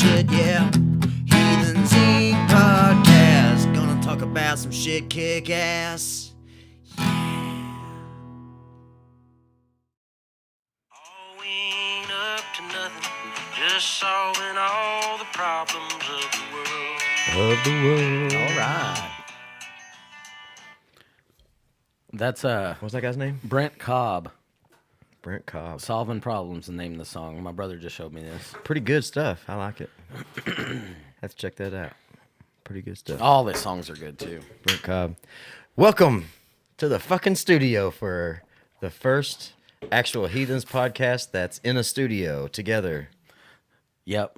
shit, yeah. Heathens podcast, gonna talk about some shit kick ass. Yeah. All we ain't up to nothing, just solving all the problems of the world. All right. That's What's that guy's name? Brent Cobb, Brent Cobb. Solving Problems, the name of the song. My brother just showed me this. Pretty good stuff. I like it. Have to check that out. Pretty good stuff. All his songs are good too. Brent Cobb. Welcome to the fucking studio for the first actual Heathens podcast that's in a studio together. Yep.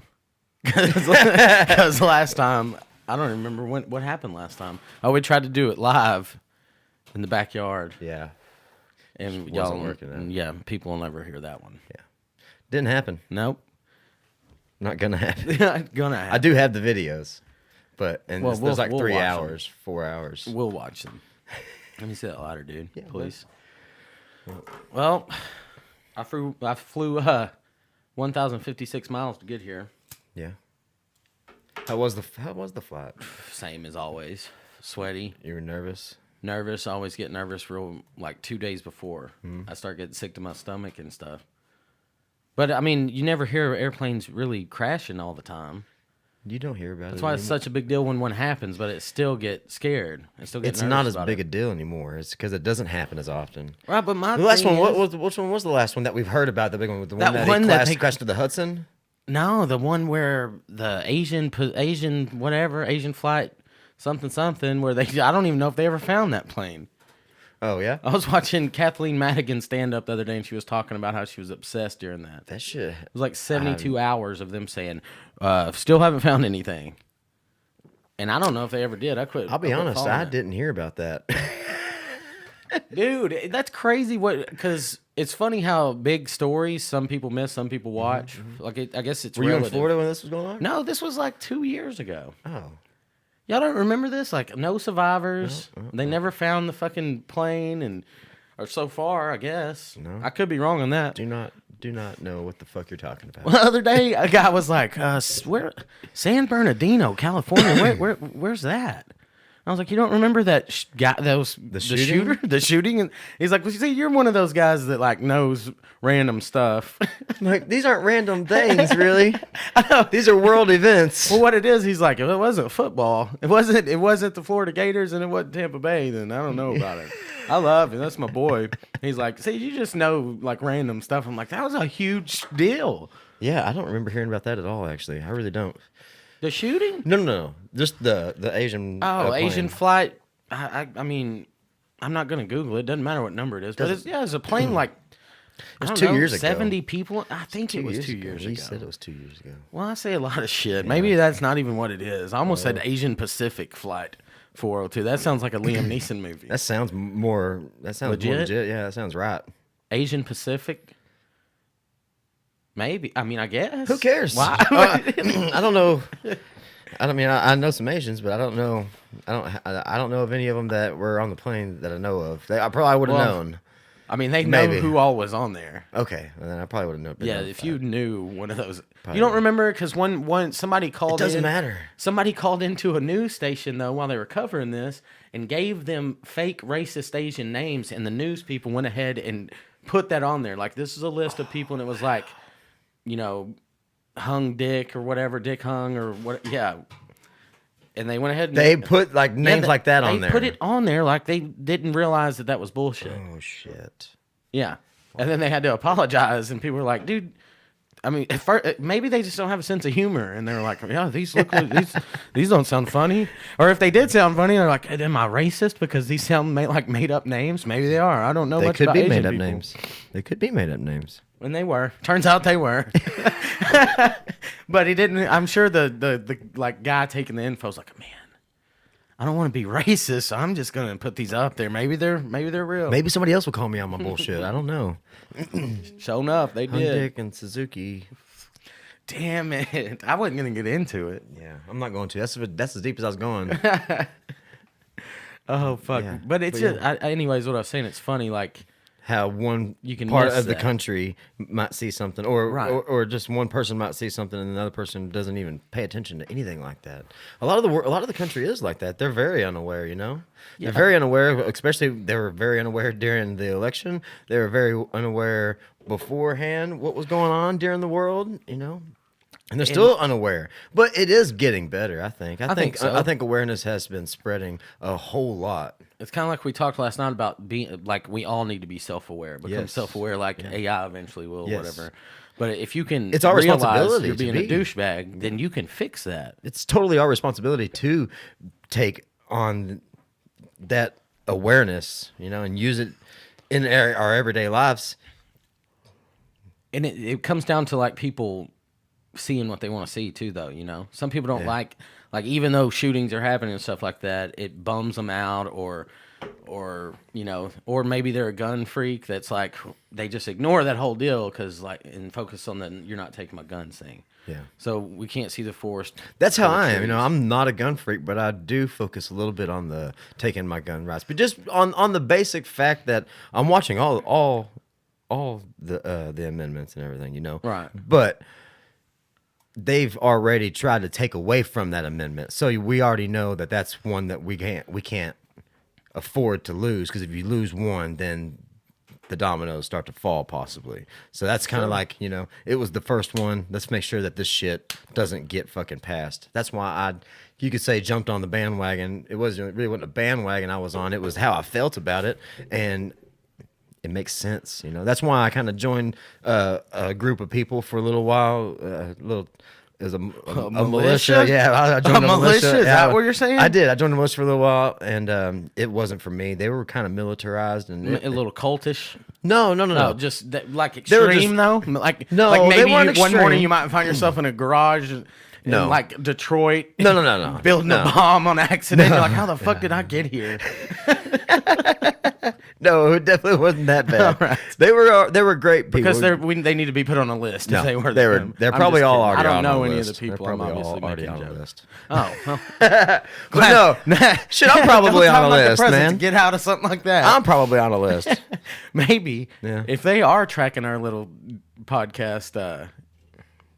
Because last time, I don't remember what happened last time. Oh, we tried to do it live in the backyard. Yeah. And Just y'all, wasn't working out. yeah, people will never hear that one. Yeah. Didn't happen. Nope. Not gonna happen. Gonna happen. I do have the videos, but Well, there's like we'll 3 watch them. hours, 4 hours. We'll watch them. Let me see that louder, dude. Yeah, please. Well, I flew 1,056 miles to get here. Yeah. How was the flight? Same as always. Sweaty, You were nervous? nervous. I always get nervous real like 2 days before. I start getting sick to my stomach and stuff. But I mean, you never hear airplanes really crashing all the time. You don't hear about it. That's why it's anymore. such a big deal when one happens, but it still get scared. It still get It's not as nervous about big it. a deal anymore. It's because it doesn't happen as often. Right, but my The last thing one, is- which one was the last one that we've heard about? The big one, with the That one that, one that they- crashed to the Hudson. No, the one where the Asian flight something where I don't even know if they ever found that plane. Oh yeah, I was watching Kathleen Madigan stand up the other day, and she was talking about how she was obsessed during that. that shit. It was like 72 hours of them saying, still haven't found anything. And I don't know if they ever did. I'll be I quit honest, following I it. didn't hear about that. Dude, that's crazy. Because it's funny how big stories some people miss, some people watch. Like I guess it's Were you in relative. Florida when this was going on? No, this was like 2 years ago. Oh, Y'all don't remember this? Like, no survivors. They never found the fucking plane, or so far, I guess. No. I could be wrong on that. do not know what the fuck you're talking about. The other day, a guy was like, where, San Bernardino, California, where's that? I was like, you don't remember that guy, that was the shooting? the shooting? And he's like, well, see, you're one of those guys that like knows random stuff. Like, these aren't random things, really. I know. These are world events. Well, what it is, he's like, if it wasn't football, it wasn't the Florida Gators, and it wasn't Tampa Bay, then I don't know about it. I love it. That's my boy. He's like, see, you just know like random stuff. I'm like, that was a huge deal. Yeah, I don't remember hearing about that at all. Actually, I really don't. The shooting? No. Just the Asian. Oh, Asian plane. flight. I mean, I'm not gonna Google it. Doesn't matter what number it is. But it's a plane like. was I don't 2 know, years ago. 70 people. I think it was 2 years He ago. said it was 2 years ago. Well, I say a lot of shit. Maybe that's not even what it is. I almost said Asian Pacific Flight 402. That sounds like a Liam Neeson movie. That sounds more. That sounds Legit? more legit. Yeah, that sounds right. Asian Pacific. Maybe. I mean, I guess. Who cares? Why? I don't know. I know some Asians, but I don't know. I don't know of any of them that were on the plane that I know of. I probably would have Well, known. I mean, they know Maybe. who all was on there. Okay, and then I probably would have known. Yeah, if you knew one of those, Probably you don't not. remember because one somebody called. it doesn't in, matter. Somebody called into a news station though while they were covering this and gave them fake racist Asian names, and the news people went ahead and put that on there. Like, this is a list of people, and it was like, Hung Dick or whatever, Dick Hung or what? Yeah. And they went ahead and They put like names like that on They there. put it on there like they didn't realize that was bullshit. Oh shit. Yeah. And then they had to apologize, and people were like, dude, I mean, at first, maybe they just don't have a sense of humor, and they're like, yeah, these don't sound funny. Or if they did sound funny, they're like, am I racist because these sound like made up names? Maybe they are. I don't know They much could about be Asian made up people. names. They could be made up names. And they were. Turns out they were. But he didn't. I'm sure the like guy taking the info was like, man, I don't want to be racist, so I'm just gonna put these up there. Maybe they're real. Maybe somebody else will call me on my bullshit. I don't know. Sure enough, they Hung did. Dick and Suzuki. Damn it! I wasn't gonna get into it. Yeah, I'm not going to. That's as deep as I was going. Oh fuck! Yeah. But it's But just, anyways. What I was saying, it's funny. Like, how one You can part miss of the that. country might see something, or, Right. or just one person might see something, and another person doesn't even pay attention to anything like that. A lot of the country is like that. They're very unaware, you know. Yeah. They're very unaware. Especially, they were very unaware during the election. They were very unaware beforehand what was going on during the world, you know. And they're still unaware, but it is getting better. I think. I think so. I think awareness has been spreading a whole lot. It's kind of like we talked last night about being like we all need to be self-aware, become Yes. self-aware, like AI eventually will, Yes. whatever. But if you can, It's our realize responsibility you're to being a be. douchebag, then you can fix that. It's totally our responsibility to take on that awareness, you know, and use it in our everyday lives. And it comes down to like people seeing what they want to see too, though. You know, some people don't like even though shootings are happening and stuff like that, it bums them out, or you know, or maybe they're a gun freak that's like they just ignore that whole deal because like and focus on the you're not taking my guns thing. Yeah. So we can't see the forest. That's how for the I am. You know, trees. I'm not a gun freak, but I do focus a little bit on the taking my gun rights. But just on the basic fact that I'm watching all the amendments and everything, you know. Right. But they've already tried to take away from that amendment. So we already know that that's one that we can't afford to lose, because if you lose one, then the dominoes start to fall possibly. So that's kind of like, you know, it was the first one. Let's make sure that this shit doesn't get fucking passed. That's why you could say jumped on the really wasn't a bandwagon I was on. It was how I felt about it. And it makes sense, you know. That's why I kind of joined a group of people for a little while. It was a militia. Yeah, I joined A militia? Is Yeah, that what you're saying? I did. I joined a militia for a little while, and it wasn't for me. They were kind of militarized and A little cultish. No. No, just that, like They were extreme just- though. Like No, like they maybe weren't one morning extreme. you might find yourself in a garage in No. like Detroit. No. Building No. a bomb on accident. You're like, how the fuck did I get here? No, it definitely wasn't that bad. All right. They were great people. Because they need to be put on a list. no, if they were. they're I'm probably just all kidding. already I don't on know the any list. of the people. They're I'm probably obviously all already making on the jokes. list. Oh, well. But no, shit, I'm probably Don't on sound a like the list, president man. to get out of something like that. I'm probably on a list. Maybe Yeah. if they are tracking our little podcast,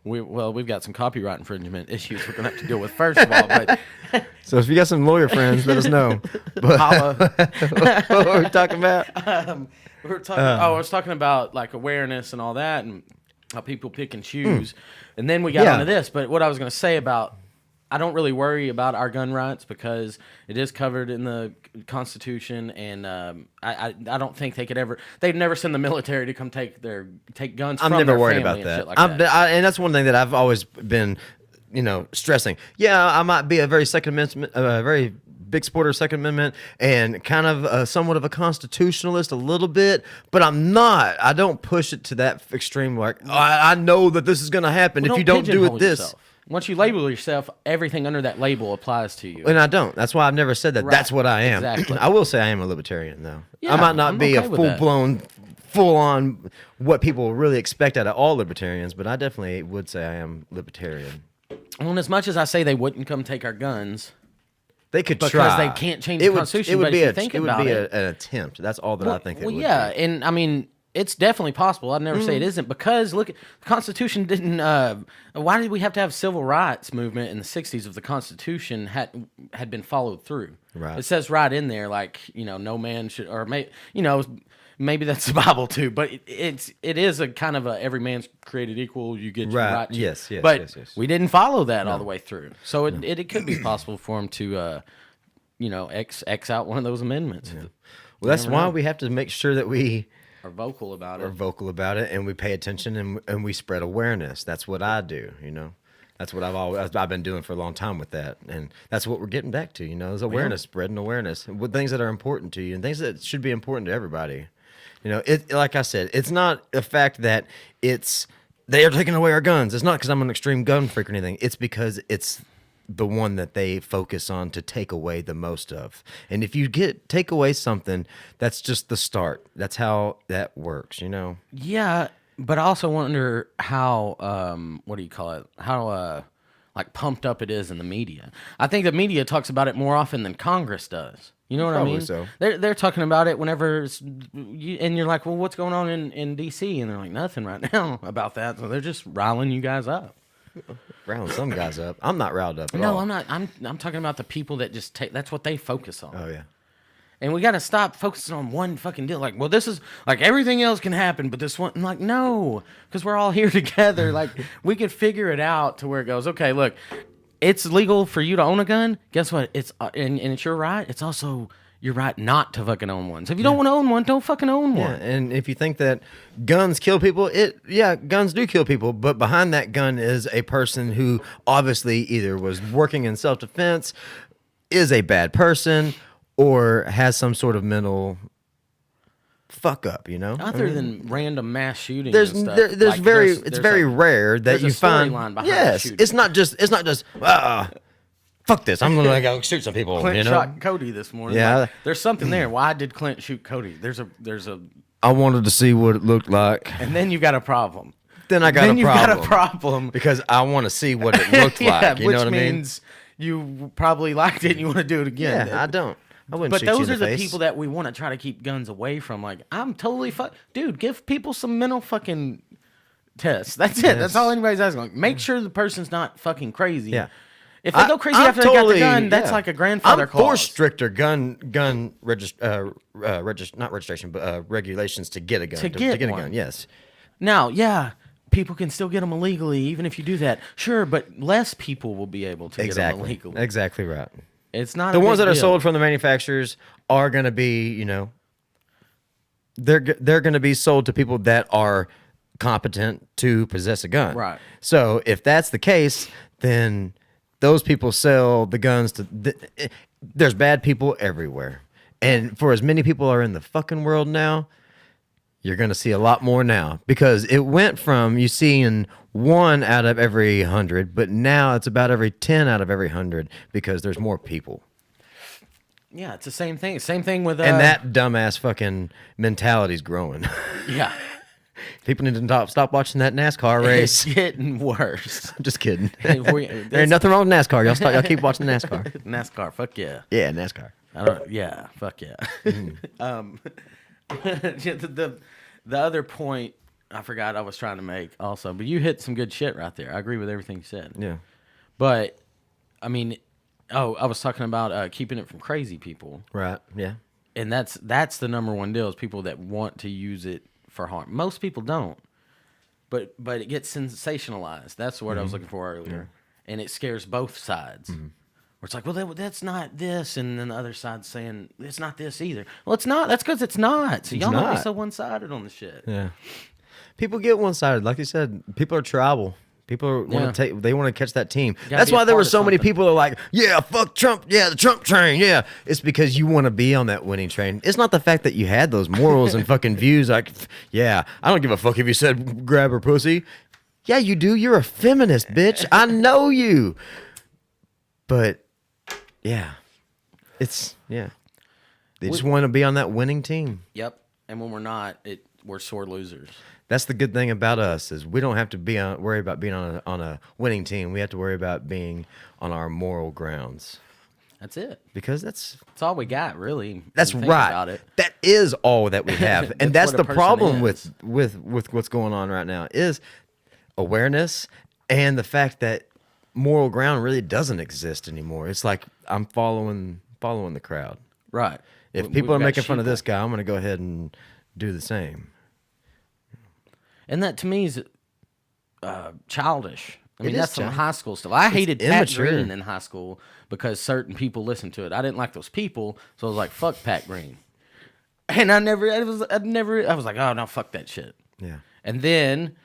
we've got some copyright infringement issues we're gonna have to deal with first of all. But So if you got some lawyer friends, let us know. But holla. what were we talking about? We were talking. I was talking about like awareness and all that, and how people pick and choose. And then we got Yeah. onto this. But what I was going to say about, I don't really worry about our gun rights because it is covered in the Constitution, and I don't think they could ever. They'd never send the military to come take guns. I'm from never their worried family about and that. shit like that. And that's one thing that I've always been, you know, stressing. Yeah, I might be a very very big supporter of Second Amendment, and kind of somewhat of a constitutionalist a little bit, but I'm not. I don't push it to that extreme. Like, I know that this is going to happen Well, if you don't do pigeonhole it this. yourself. Once you label yourself, everything under that label applies to you. And I don't. That's why I've never said that. Right. That's what I am. Exactly. I will say I am a libertarian, though. Yeah, I might not I'm be okay a with that. full on what people really expect out of all libertarians, but I definitely would say I am libertarian. Well, and as much as I say they wouldn't come take our guns, They could Because try. they can't change the Constitution, It would but be if you think about an it- attempt. That's all that I think. It well, would yeah, be. and I mean, it's definitely possible. I'd never say it isn't, because look, the Constitution didn't. Why did we have to have civil rights movement in the '60s if the Constitution had been followed through? Right. It says right in there, like, you know, no man should, or maybe that's the Bible too, but it is a kind of a every man's created equal. You get your Right. right. to- Yes, But yes. we didn't follow that all the way through, so it could be possible for him to. X out one of those amendments. Well, that's why we have to make sure that we Are vocal about are it. vocal about it, and we pay attention, and we spread awareness. That's what I do. You know, that's what I've been doing for a long time with that, and that's what we're getting back to. You know, is awareness, spreading awareness with things that are important to you and things that should be important to everybody. You know, like I said, it's not a fact that they are taking away our guns. It's not because I'm an extreme gun freak or anything. It's because it's the one that they focus on to take away the most of. And if you take away something, that's just the start. That's how that works, you know? Yeah, but I also wonder how what do you call it? How like pumped up it is in the media. I think the media talks about it more often than Congress does. You know what I mean? so. They're talking about it whenever and you're like, well, what's going on in D.C.? And they're like, nothing right now about that. So they're just riling you guys up. Riling some guys up. I'm not riled up at all. No, I'm not. I'm talking about the people that just take. That's what they focus on. Oh, yeah. And we got to stop focusing on one fucking deal. Like, well, this is like everything else can happen, but this one, I'm like, no, because we're all here together. Like, we could figure it out to where it goes. Okay, look, it's legal for you to own a gun. Guess what? It's and it's your right. It's also your right not to fucking own one. So if you don't want to own one, don't fucking own one. Yeah, and if you think that guns kill people, guns do kill people, but behind that gun is a person who obviously either was working in self-defense, is a bad person, or has some sort of mental fuck up, you know? Other than random mass shootings, There's and stuff, it's like, very rare that there's a you find. storyline behind the Yes, shooting. it's not just fuck this. I'm gonna go shoot some people. Clint you know? shot Cody this morning. Yeah. Like, there's something there. Why did Clint shoot Cody? There's a, I wanted to see what it looked like. and then you got a problem. Then I got then a you problem. got a problem. Because I want to see what it looked like. You which know what I mean? means you probably liked it and you want to do it again. Yeah, I don't. I wouldn't But shoot you those in are the the face. people that we want to try to keep guns away from. Like, I'm totally dude, give people some mental fucking tests. That's it. That's all anybody's asking. Like, make sure the person's not fucking crazy. Yeah. If they go crazy I'm after they got the gun, that's yeah. like a grandfather I'm clause. for stricter gun not registration, but regulations to get a gun. To get a one. gun, yes. Now, yeah, people can still get them illegally, even if you do that. Sure, but less people will be able to get them illegally. Exactly right. It's not The a ones big that are deal. sold from the manufacturers are going to be, you know, they're going to be sold to people that are competent to possess a gun. Right. So if that's the case, then those people sell the guns to. There's bad people everywhere, and for as many people are in the fucking world now, you're going to see a lot more now because it went from you seeing 1 out of every 100, but now it's about every 10 out of every 100 because there's more people. Yeah, it's the same thing. Same thing with And that dumbass fucking mentality's growing. Yeah, People need to stop watching that NASCAR race. it's getting worse. I'm just kidding. We- There ain't nothing wrong with NASCAR. Y'all keep watching NASCAR. NASCAR, fuck yeah. Yeah, NASCAR. Yeah, fuck yeah. Mm-hmm. The other point I forgot I was trying to make also, but you hit some good shit right there. I agree with everything you said. Yeah. But I mean, I was talking about keeping it from crazy people, Right. Yeah. and that's the number one deal is people that want to use it for harm. Most people don't, but it gets sensationalized. That's the word I was looking for earlier, and it scares both sides. Where it's like, well, that's not this, and then the other side's saying it's not this either. Well, it's not. That's because it's not. So y'all don't be not. so one-sided on the shit. Yeah. People get one-sided. Like you said, people are tribal. People want to they want to catch that team. Gotta That's be a why there part were of so many something. people that are like, yeah, fuck Trump. Yeah, the Trump train. Yeah. It's because you want to be on that winning train. It's not the fact that you had those morals and fucking views. Like, yeah, I don't give a fuck if you said grab her pussy. Yeah, you do. You're a feminist, bitch. I know you. But, yeah. They just want to be on that winning team. Yep. And when we're not, we're sore losers. That's the good thing about us is we don't have to worry about being on a winning team. We have to worry about being on our moral grounds That's it. because that's all we got, really. when that's you think right. About it. That is all that we have, and That's that's what the a person problem is. with what's going on right now is awareness and the fact that moral ground really doesn't exist anymore. It's like I'm following the crowd. Right. If We've people are got making fun of sheeple. this guy, I'm going to go ahead and do the same. And that to me is childish. I mean, is that's some childish. high school stuff. I hated Pat immature. Green in high school because certain people listened to it. I didn't like those people, so I was like, "Fuck Pat Green," and I was like, "Oh no, fuck that shit." Yeah. And then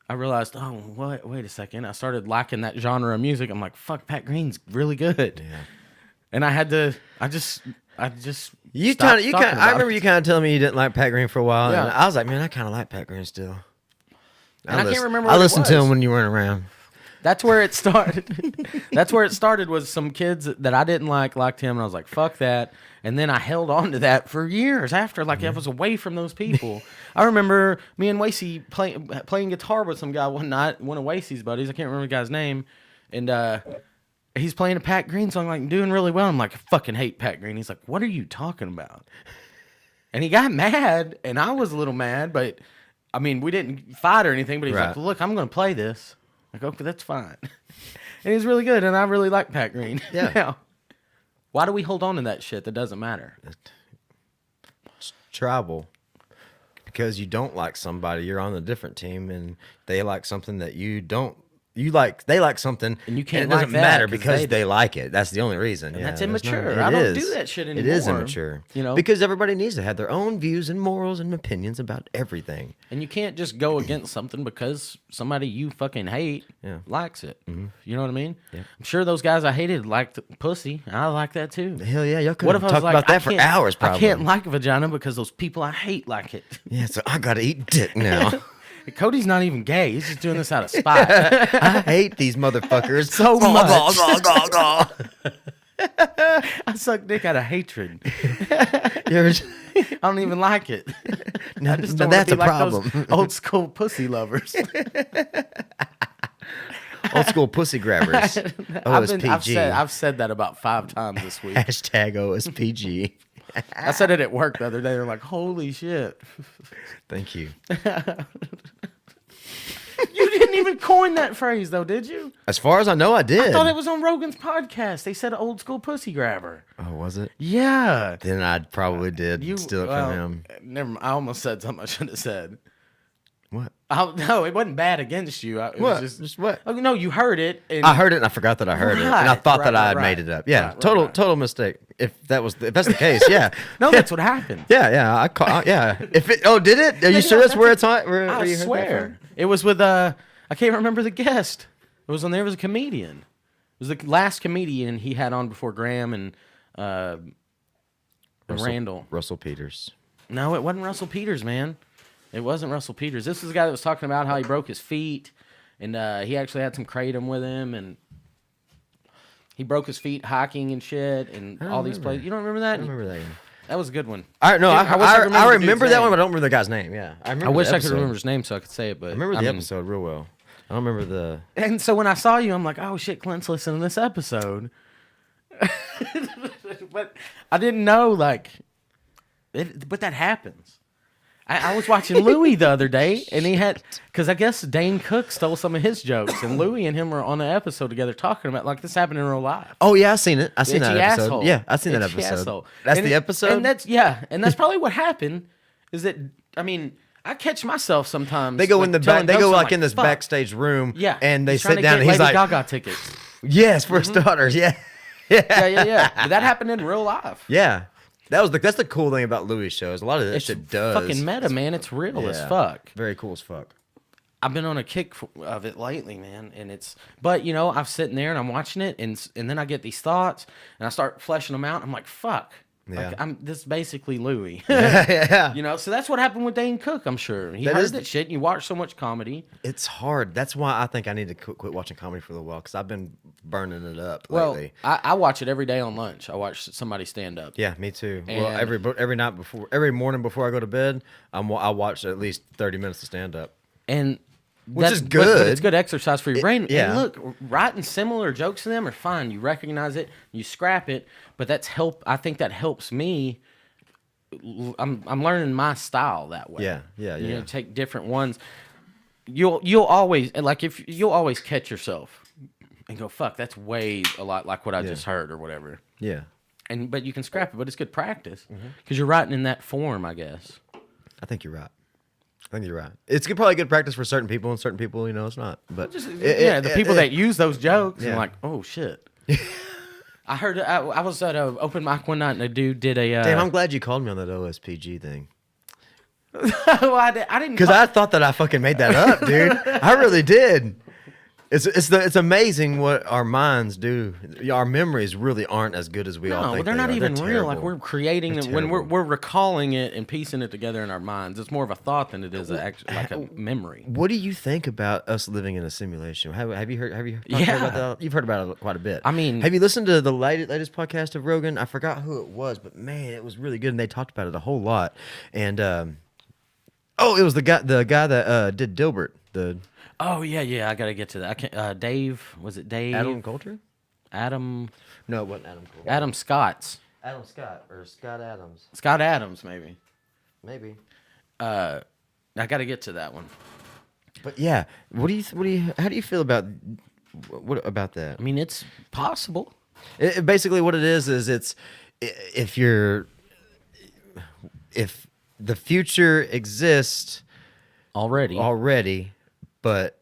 I realized, oh, what? Wait a second. I started liking that genre of music. I'm like, "Fuck, Pat Green's really good." Yeah. And I just You stopped kind of, talking I about remember it. you kind of telling me you didn't like Pat Green for a while, Yeah. and I was like, man, I kind of like Pat Green still. And I can't remember I what it listened to was. him when you weren't around. That's where it started. That's where it started was some kids that I didn't liked him, and I was like, fuck that. And then I held on to that for years after, like I was away from those people. I remember me and Wasey playing guitar with some guy one night, one of Wasey's buddies. I can't remember the guy's name. and he's playing a Pat Green song, like doing really well. I'm like, I fucking hate Pat Green. He's like, what are you talking about? And he got mad, and I was a little mad, but I mean, we didn't fight or anything. But he's like, look, I'm going to play this. Like, okay, that's fine. And he's really good, and I really like Pat Green. Yeah. Now, why do we hold on to that shit that doesn't matter? It's tribal. Because you don't like somebody, you're on a different team, and they like something that you don't. They like something, and you can't. And it doesn't like matter that because they like it. That's the only reason. And that's immature. I don't do that shit anymore. It is immature, because everybody needs to have their own views and morals and opinions about everything. And you can't just go against something because somebody you fucking hate likes it. Mm-hmm. You know what I mean? Yeah. I'm sure those guys I hated liked pussy. I like that too. Hell yeah, y'all could have talked about that for hours. Probably. I can't like vagina because those people I hate like it. Yeah, so I gotta eat dick now. Cody's not even gay. He's just doing this out of spite. I hate these motherfuckers so much. I suck dick out of hatred. I don't even like it. Now, that's a problem. Those old school pussy lovers. Old school pussy grabbers. OSPG. I've said that about 5 times this week. Hashtag OSPG. I said it at work the other day. They're like, holy shit. Thank you. You didn't even coin that phrase, though, did you? As far as I know, I did. I thought it was on Rogan's podcast. They said old school pussy grabber. Oh, was it? Yeah. Then I probably did steal it from him. Never mind. I almost said something I shouldn't have said. What? No, it wasn't bad against you. It what? Was just what? Oh, no, you heard it. And I heard it, and I forgot that I heard it, and I thought that I had made it up. Yeah, total mistake. If that's the case, yeah. No, that's what happened. Yeah. Yeah. Did it? Are you sure that's where it's on? I swear, it was with I can't remember the guest. It was on there. It was a comedian. It was the last comedian he had on before Graham and Randall. Russell Peters. No, it wasn't Russell Peters, man. It wasn't Russell Peters. This is the guy that was talking about how he broke his feet, and he actually had some kratom with him, and he broke his feet hiking and shit, and all these places. You don't remember that? I don't remember that. That was a good one. I remember that one, but I don't remember the guy's name. Yeah, I wish I could remember his name so I could say it, but I remember the episode real well. I don't remember the. And so when I saw you, I'm like, oh shit, Clint's listening to this episode. But I didn't know but that happens. I was watching Louis the other day, and he had, because I guess Dane Cook stole some of his jokes, and Louis and him were on an episode together talking about, like, this happened in real life. Oh, yeah, I seen it. I seen that episode. Asshole. Yeah, I seen that episode. Asshole. That's the episode? And that's probably what happened, is that, I mean, I catch myself sometimes. They go in the back, they go like in this fuck. Backstage room, yeah, and they sit down, and he's Lady like, Gaga tickets. Yes, for starters, yeah. Yeah. But that happened in real life. Yeah. That's the cool thing about Louis' shows. A lot of that shit does. Fucking meta, man. It's real as fuck. Very cool as fuck. I've been on a kick of it lately, man, and but I'm sitting there and I'm watching it, and then I get these thoughts, and I start fleshing them out. I'm like, fuck. Yeah. Like, this is basically Louis. Yeah. So that's what happened with Dane Cook, I'm sure. He heard that shit, and you watch so much comedy. It's hard. That's why I think I need to quit watching comedy for a little while, because I've been burning it up lately. Well, I watch it every day on lunch. I watch somebody stand up. Yeah, me too. And well, every morning before I go to bed, I watch at least 30 minutes of stand up. And which is good. But it's good exercise for your brain. Yeah. And look, writing similar jokes to them are fine. You recognize it, you scrap it, but I think that helps me. I'm learning my style that way. Yeah. You take different ones. You'll always catch yourself and go, fuck, that's way a lot like what I just heard or whatever. Yeah. But you can scrap it, but it's good practice because you're writing in that form, I guess. I think you're right. It's probably good practice for certain people, and certain people, it's not. But the people that use those jokes, and like, oh shit. I heard I was at an open mic one night, and a dude did a. Damn, I'm glad you called me on that OSPG thing. Well, I didn't. Because I thought that I fucking made that up, dude. I really did. It's amazing what our minds do. Our memories really aren't as good as we all think. No, they're not even real. Like, we're creating it when we're recalling it and piecing it together in our minds. It's more of a thought than it is like a memory. What do you think about us living in a simulation? Have you heard about that? You've heard about it quite a bit. I mean, have you listened to the latest podcast of Rogan? I forgot who it was, but man, it was really good, and they talked about it a whole lot. And it was the guy that did Dilbert. Oh yeah. I gotta get to that. I can't. Dave, was it Dave? Adam Coulter? Adam. No, it wasn't Adam Coulter. Adam Scott's. Adam Scott or Scott Adams. Scott Adams, maybe. Maybe. I gotta get to that one. But yeah, how do you feel about that? I mean, it's possible. Basically, what it is it's if the future exists Already. but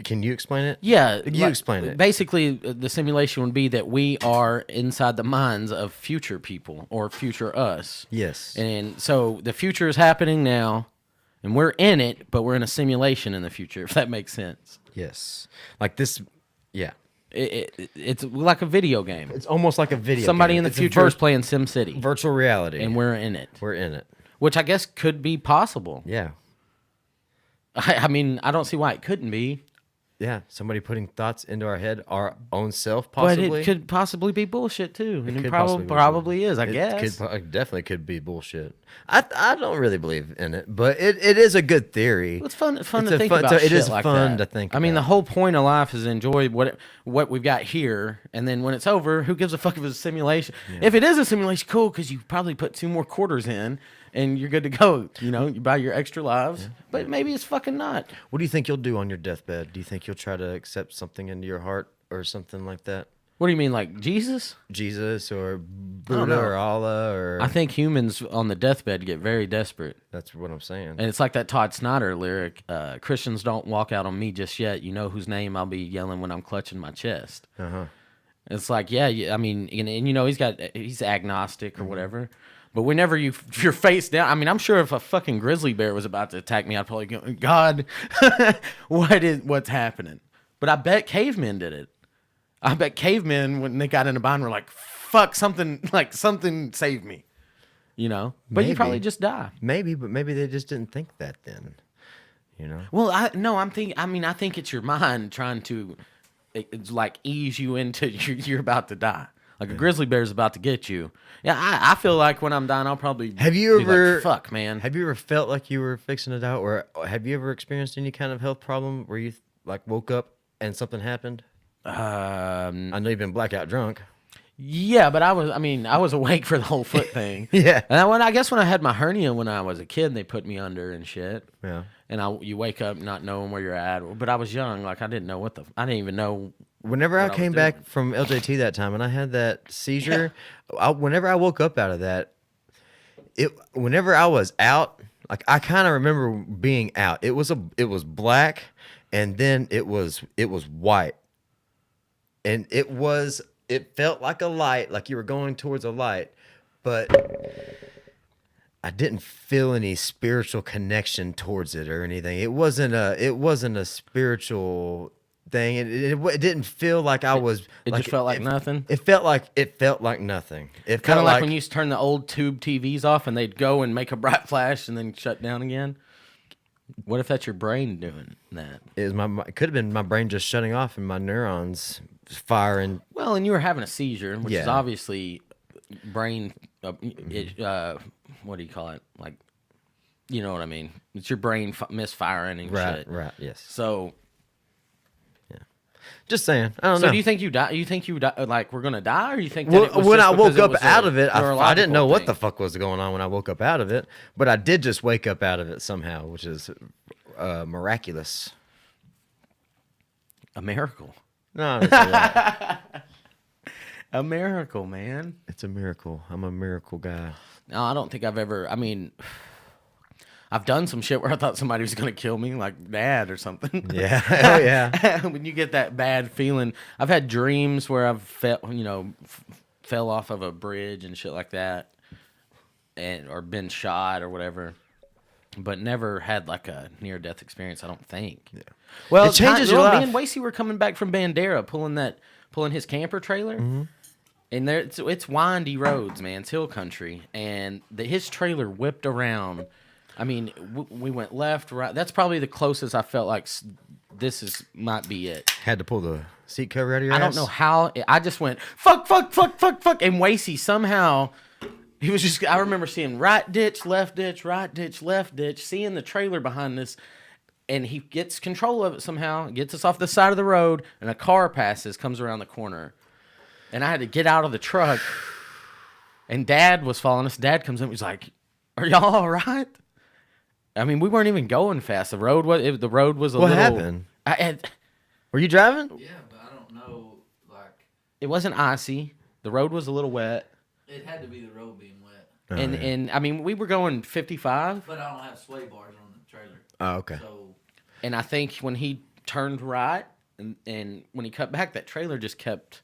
can you explain it? Yeah. You explain it. Basically, the simulation would be that we are inside the minds of future people or future us. Yes. And so the future is happening now, and we're in it, but we're in a simulation in the future, if that makes sense. Yes. Like this. Yeah. It's like a video game. It's almost like a video. Somebody game. in the It's a future is playing SimCity, virtual reality, and we're in it. We're in it. Which I guess could be possible. Yeah. I mean, I don't see why it couldn't be. Yeah, somebody putting thoughts into our head, our own self, possibly. But it could possibly be bullshit too, and it could possibly probably, be is. I It guess. definitely could be bullshit. I don't really believe in it, but it is a good theory. Well, it's fun It's to a think fun- about. so it shit is like fun that. to think I mean, the about. whole point of life is enjoy what we've got here, and then when it's over, who gives a fuck if it's a simulation? If it is a simulation, cool, because you probably put 2 more quarters in, and you're good to go. You know, you buy your extra lives, but maybe it's fucking not. What do you think you'll do on your deathbed? Do you think you'll try to accept something into your heart or something like that? What do you mean, like Jesus? Jesus or Buddha know. or Allah or I think humans on the deathbed get very desperate. that's what I'm saying. And it's like that Todd Snyder lyric, Christians don't walk out on me just yet. You know whose name I'll be yelling when I'm clutching my chest. Uh-huh. It's like, yeah, I mean, and you know, he's agnostic or whatever. But whenever you're face down, I mean, I'm sure if a fucking grizzly bear was about to attack me, I'd probably go, God, what's happening? But I bet cavemen did it. I bet cavemen, when they got in a bind, were like, fuck, something saved me. You know? But you Maybe. probably just die. Maybe, but maybe they just didn't think that then. You know? Well, I think it's your mind trying to, it's like ease you into you're about to die. Like a grizzly bear's about to get you. Yeah, I feel like when I'm dying, I'll probably Have you be ever like, fuck, man. Have you ever felt like you were fixing to die, or have you ever experienced any kind of health problem where you like woke up and something happened? I know you've been blackout drunk. Yeah, but I was awake for the whole foot thing. Yeah. And I guess when I had my hernia when I was a kid, they put me under and shit. Yeah. And you wake up not knowing where you're at. But I was young, like I didn't know I didn't even know. Whenever I what I was came back from LJT that time and I had that seizure, whenever I woke up out of that, whenever I was out, like I kind of remember being out. It was black, and then it was white, and it felt like a light, like you were going towards a light, but I didn't feel any spiritual connection towards it or anything. It wasn't a spiritual thing. It didn't feel like I was. It just felt like nothing. It felt like nothing. It Kind felt of like when you used to turn the old tube TVs off and they'd go and make a bright flash and then shut down again. What if that's your brain doing that? it could have been my brain just shutting off and my neurons firing. Well, and you were having a seizure, which is Yeah. obviously brain. What do you call it? Like, you know what I mean? It's your brain misfiring and shit. Right. Yes. So Just saying. I don't know. do you think you die? You think you die? Like we're gonna die, or you think Well, that it was when just I because woke it up was out a of it, I didn't know neurological what the thing? fuck was going on when I woke up out of it, but I did just wake up out of it somehow, which is miraculous. A miracle. No, it's a A miracle, man. it's a miracle. I'm a miracle guy. No, I don't think I've ever. I mean, I've done some shit where I thought somebody was gonna kill me, like Dad or something. Yeah. Oh yeah. When you get that bad feeling, I've had dreams where I've fell off of a bridge and shit like that, or been shot or whatever, but never had like a near death experience. I don't think. Yeah. Well, It changes your Me life. and Wasey were coming back from Bandera, pulling his camper trailer. Mm-hmm. And it's windy roads, man. It's hill country, and his trailer whipped around. I mean, we went left, right. That's probably the closest I felt like might be it. Had to pull the seat cover out of your I ass. don't know how. I just went fuck, and Wasey somehow. He was just. I remember seeing right ditch, left ditch, seeing the trailer behind this, And he gets control of it somehow, gets us off the side of the road, and a car passes, comes around the corner. And I had to get out of the truck. And Dad was following us. Dad comes in, he's like, "Are y'all all right?" I mean, we weren't even going fast. The road was a What little... What happened? happened? Were you driving? Yeah, but I don't know. Like, It wasn't icy. The road was a little wet. it had to be the road being wet. Oh, And I mean, we were going 55. But I don't have sway bars on the trailer. Oh, okay. So And I think when he turned right and when he cut back, that trailer just kept,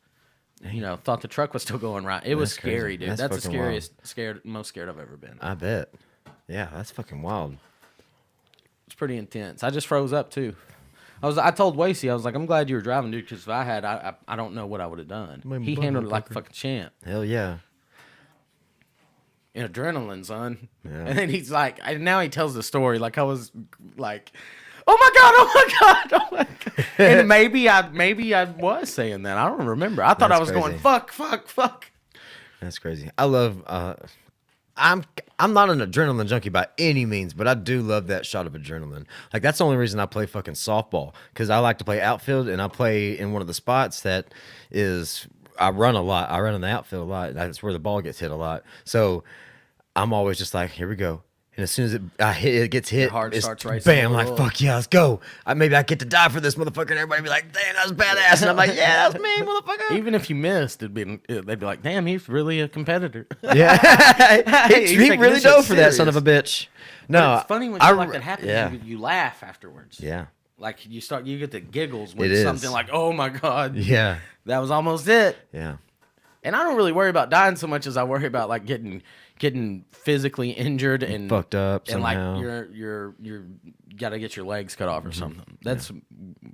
thought the truck was still going right. It was That's crazy. scary, dude. That's That's the fucking scariest, most scared I've ever been. I bet. Yeah, that's fucking wild. It's pretty intense. I just froze up too. I told Wasey, I was like, "I'm glad you were driving, dude, because if I had, I don't know what I would have done." My He butt, handled it like a motherfucker. fucking champ. Hell yeah. In adrenaline, son. Yeah. And then he's like, now he tells the story like I was like, "Oh my god, oh my god, oh my god." And maybe I was saying that. I don't remember. I thought That's I was going crazy. fuck, fuck, fuck. That's crazy. I love. I'm not an adrenaline junkie by any means, but I do love that shot of adrenaline. Like that's the only reason I play fucking softball because I like to play outfield and I play in one of the spots that is I run a lot. I run in the outfield a lot. That's where the ball gets hit a lot. So I'm always just like, here we go. And as soon as it gets hit, heart it's starts racing bam, a like little. fuck yeah, let's go. Maybe I get to die for this motherfucker, and everybody be like, damn, that was badass. And I'm like, yeah, that's me, motherfucker. Even if you missed, they'd be like, "Damn, he's really a competitor." Yeah, He's he taking really this shit dove for that son of a serious. bitch. No, But it's funny when shit like that happens. Yeah, You laugh afterwards. yeah, Like you get the giggles when It is. something like, "Oh my god, yeah, that was almost it." yeah. And I don't really worry about dying so much as I worry about like getting physically injured and Fucked up and somehow. like you're got to get your legs cut off or something. That's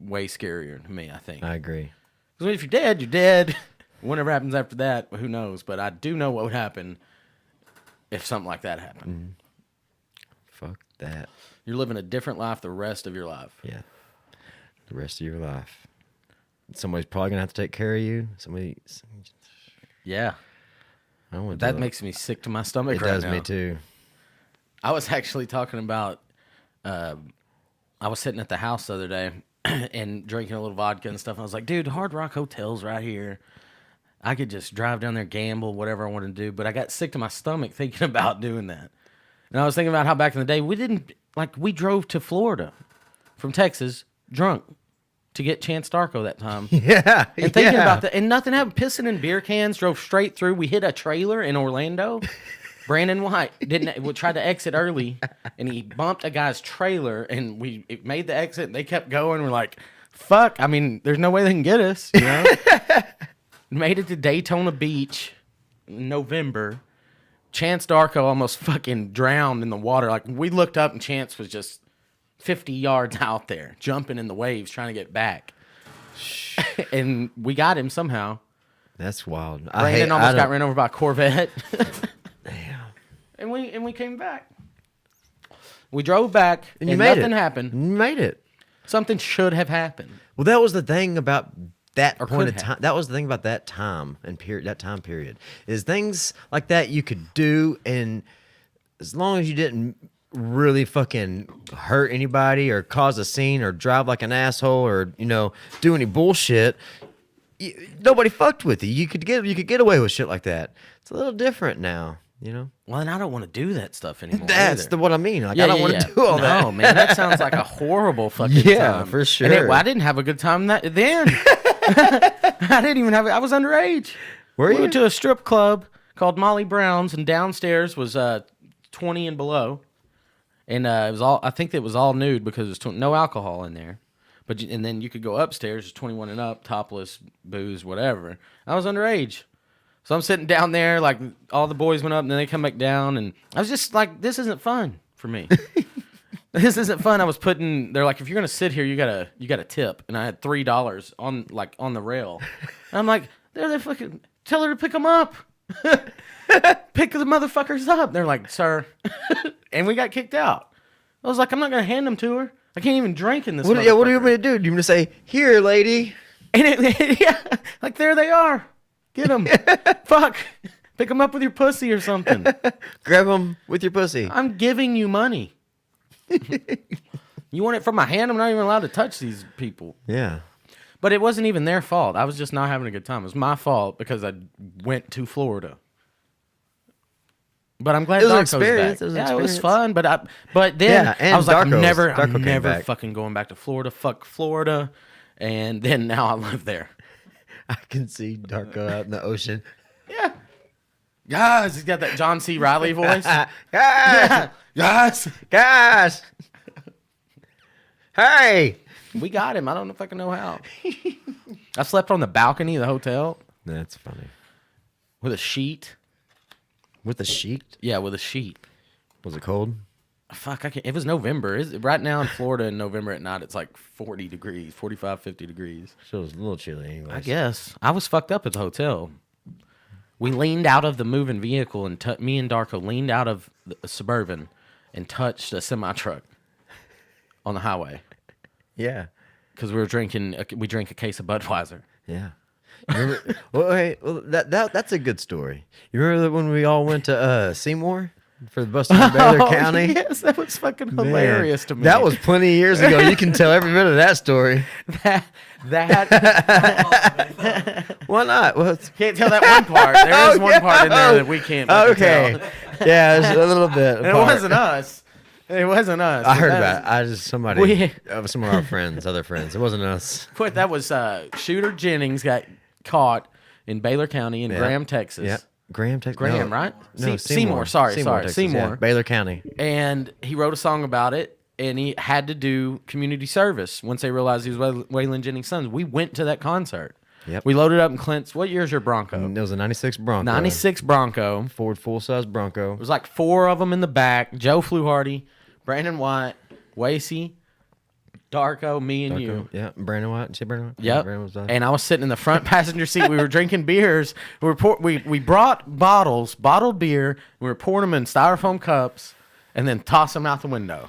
way scarier to me, I think. I agree. Because if you're dead, you're dead. Whatever happens after that, who knows? But I do know what would happen if something like that happened. Fuck that. You're living a different life the rest of your life. Yeah, the rest of your life. Somebody's probably gonna have to take care of you. Yeah. I don't want That makes me sick to my stomach it right does now. me too. I was actually talking about, I was sitting at the house the other day and drinking a little vodka and stuff. And I was like, dude, Hard Rock Hotel's right here. I could just drive down there, gamble, whatever I want to do. But I got sick to my stomach thinking about doing that. And I was thinking about how back in the day, we drove to Florida from Texas drunk to get Chance Darko that time. Yeah, And thinking about that, and nothing happened. Pissing in beer cans, drove straight through. We hit a trailer in Orlando. Brandon White tried to exit early, and he bumped a guy's trailer, and it made the exit. And they kept going. We're like, "Fuck!" I mean, there's no way they can get us. You know. Made it to Daytona Beach in November. Chance Darko almost fucking drowned in the water. Like we looked up, and Chance was just 50 yards out there, jumping in the waves, trying to get back. And we got him somehow. That's wild. Brandon almost got ran over by a Corvette. Damn. And we came back. We drove back, and you made nothing it. happened. You made it. Something should have happened. Well, that was the thing about that Or point could of time. have. That was the thing about that time and period. That time period is things like that you could do, and as long as you didn't really fucking hurt anybody or cause a scene or drive like an asshole or do any bullshit, nobody fucked with you. You could get away with shit like that. It's a little different now. Well, and I don't want to do that stuff anymore. That's either. what I mean. Like I don't want to do all that. No, man, that sounds like a horrible fucking Yeah, time. for And sure. I didn't have a good time then. I didn't even have. I was underage. Were We you? went to a strip club called Molly Brown's, and downstairs was 20 and below, and it was all. I think it was all nude because there's no alcohol in there. And then you could go upstairs, 21 and up, topless, booze, whatever. I was underage. So I'm sitting down there, like all the boys went up, and then they come back down, and I was just like, "This isn't fun for me. This isn't fun." I was they're like, "If you're gonna sit here, you gotta tip," and I had $3 on the rail. And I'm like, "They're fucking tell her to pick them up, pick the motherfuckers up." They're like, "Sir," and we got kicked out. I was like, "I'm not gonna hand them to her. I can't even drink in this." What do you want motherfucker." me to do? Do you want me to say, "Here, lady"? And yeah, like there they are. Get them. Fuck. Pick them up with your pussy or something. Grab them with your pussy. I'm giving you money. You want it from my hand? I'm not even allowed to touch these people. Yeah. But it wasn't even their fault. I was just not having a good time. It was my fault because I went to Florida. But I'm glad It was an Darko's experience. back. It was an Yeah, it was experience. fun. But then Yeah, and I was like, Darko I'm came never back. fucking going back to Florida. Fuck Florida. And then now I live there. I can see Darko out in the ocean. Yeah. Guys, he's got that John C. Reilly voice. Guys! Guys. Guys! Hey! We got him. I don't fucking know how. I slept on the balcony of the hotel That's funny. with a sheet. With a sheet? Yeah, with a sheet. Was it cold? Fuck, I can't. It was November. Right now in Florida in November at night, it's like 40 degrees, 45, 50 degrees. So it was a little chilly anyway. I guess. I was fucked up at the hotel. We leaned out of the moving vehicle and me and Darko leaned out of the Suburban and touched a semi-truck on the highway Yeah. because we drank a case of Budweiser. Yeah. You remember, that's a good story. You remember when we all went to Seymour for the Busted in Baylor County? Yes, that was fucking Man, hilarious to me. That was plenty of years ago. You can tell every bit of that story. that Why not? Well, can't tell that one part. There is one part in there that we can't fucking okay. tell. Yeah, it's a little bit. It apart. wasn't us. It wasn't us. I heard That about it. I just some of our friends, other friends. It wasn't us. That was Shooter Jennings got caught in Baylor County in Yeah. Graham, Texas. Yeah, Graham, Texas. Graham, no, right? No, Seymour. Sorry, Texas, Seymour. yeah. Baylor County. And he wrote a song about it, and he had to do community service once they realized he was Waylon Jennings' son. We went to that concert. Yep. We loaded up in Clint's. What year's your Bronco? It was a '96 Bronco. 96 Bronco. Ford full-size Bronco. It was like 4 of them in the back. Joe Fluharty, Brandon White, Wasey, Darko, me, and you. Yeah, Brandon White. You say Brandon White? Yep. Brandon was And I was sitting in the front passenger seat. We were drinking beers. We brought bottled beer. We were pouring them in styrofoam cups and then toss them out the window.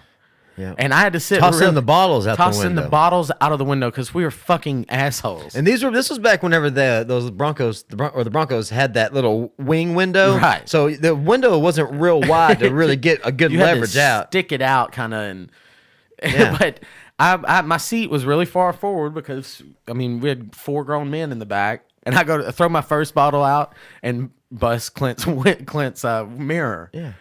yeah. And I had to sit Tossing the bottles out the window. tossing the bottles out of the window because we were fucking assholes. And this was back whenever the Broncos had that little wing window. Right. So the window wasn't real wide to really get a good you had leverage to out. stick it out kind of, and Yeah. but my seat was really far forward because I mean we had 4 grown men in the back, and I go to throw my first bottle out and bust Clint's mirror. Yeah.